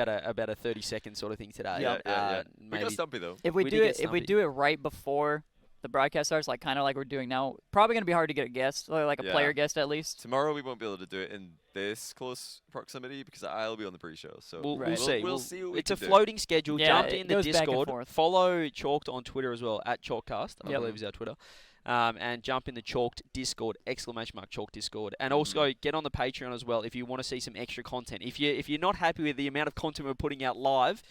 a 30-second sort of thing today. Yeah. We Maybe got Stumpy though. If we We do did it, get if we Stumpy. do it right before the broadcast starts, like kind of like we're doing now, probably gonna be hard to get a guest, or like a Yeah. player guest at least. Tomorrow we won't be able to do it in this close proximity because I'll be on the pre-show. So We'll, Right. we'll see. We'll see what we It's a can do. floating schedule. Yeah, Jump it in the goes back and Discord. forth. Follow Chalked on Twitter as well, at Chalkcast, I Yep. believe is our Twitter. And jump in the Chalked Discord, !Chalk Discord. And also get on the Patreon as well if you want to see some extra content. If you're not happy with the amount of content we're putting out live,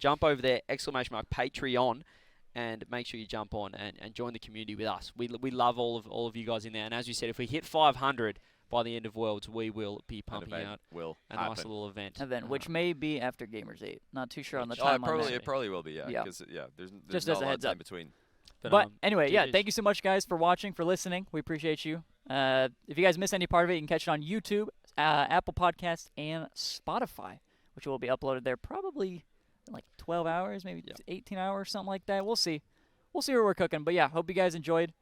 jump over there, !Patreon. And make sure you jump on and join the community with us. We love all of you guys in there. And as we said, if we hit 500 by the end of Worlds, we will be An pumping event out will a happen. nice little event. Which may be after Gamers 8. Not too sure on the Oh, timeline. it probably will be. Yeah. Yeah. Because there's Just not as a a lot heads of up. time between. But anyway, yeah, GGs. thank you so much, guys, for watching, for listening. We appreciate you. If you guys miss any part of it, you can catch it on YouTube, Apple Podcasts, and Spotify, which will be uploaded there probably in like 12 hours, maybe 18 hours, something like that. We'll see. We'll see what we're cooking. But yeah, hope you guys enjoyed,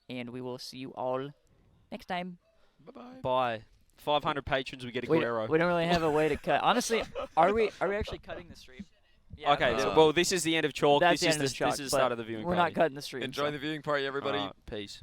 and we will see you all next time. Bye-bye. Bye. 500 patrons, we get a We Guerrero. don't really have a way to cut. Honestly, are we actually cutting the stream? Yeah, Okay, that's- well, this is the end of Chalk. That's This the is end of the Chalk, this is the but start of the viewing we're party. not cutting the stream. Enjoy so. the viewing party, everybody. Peace.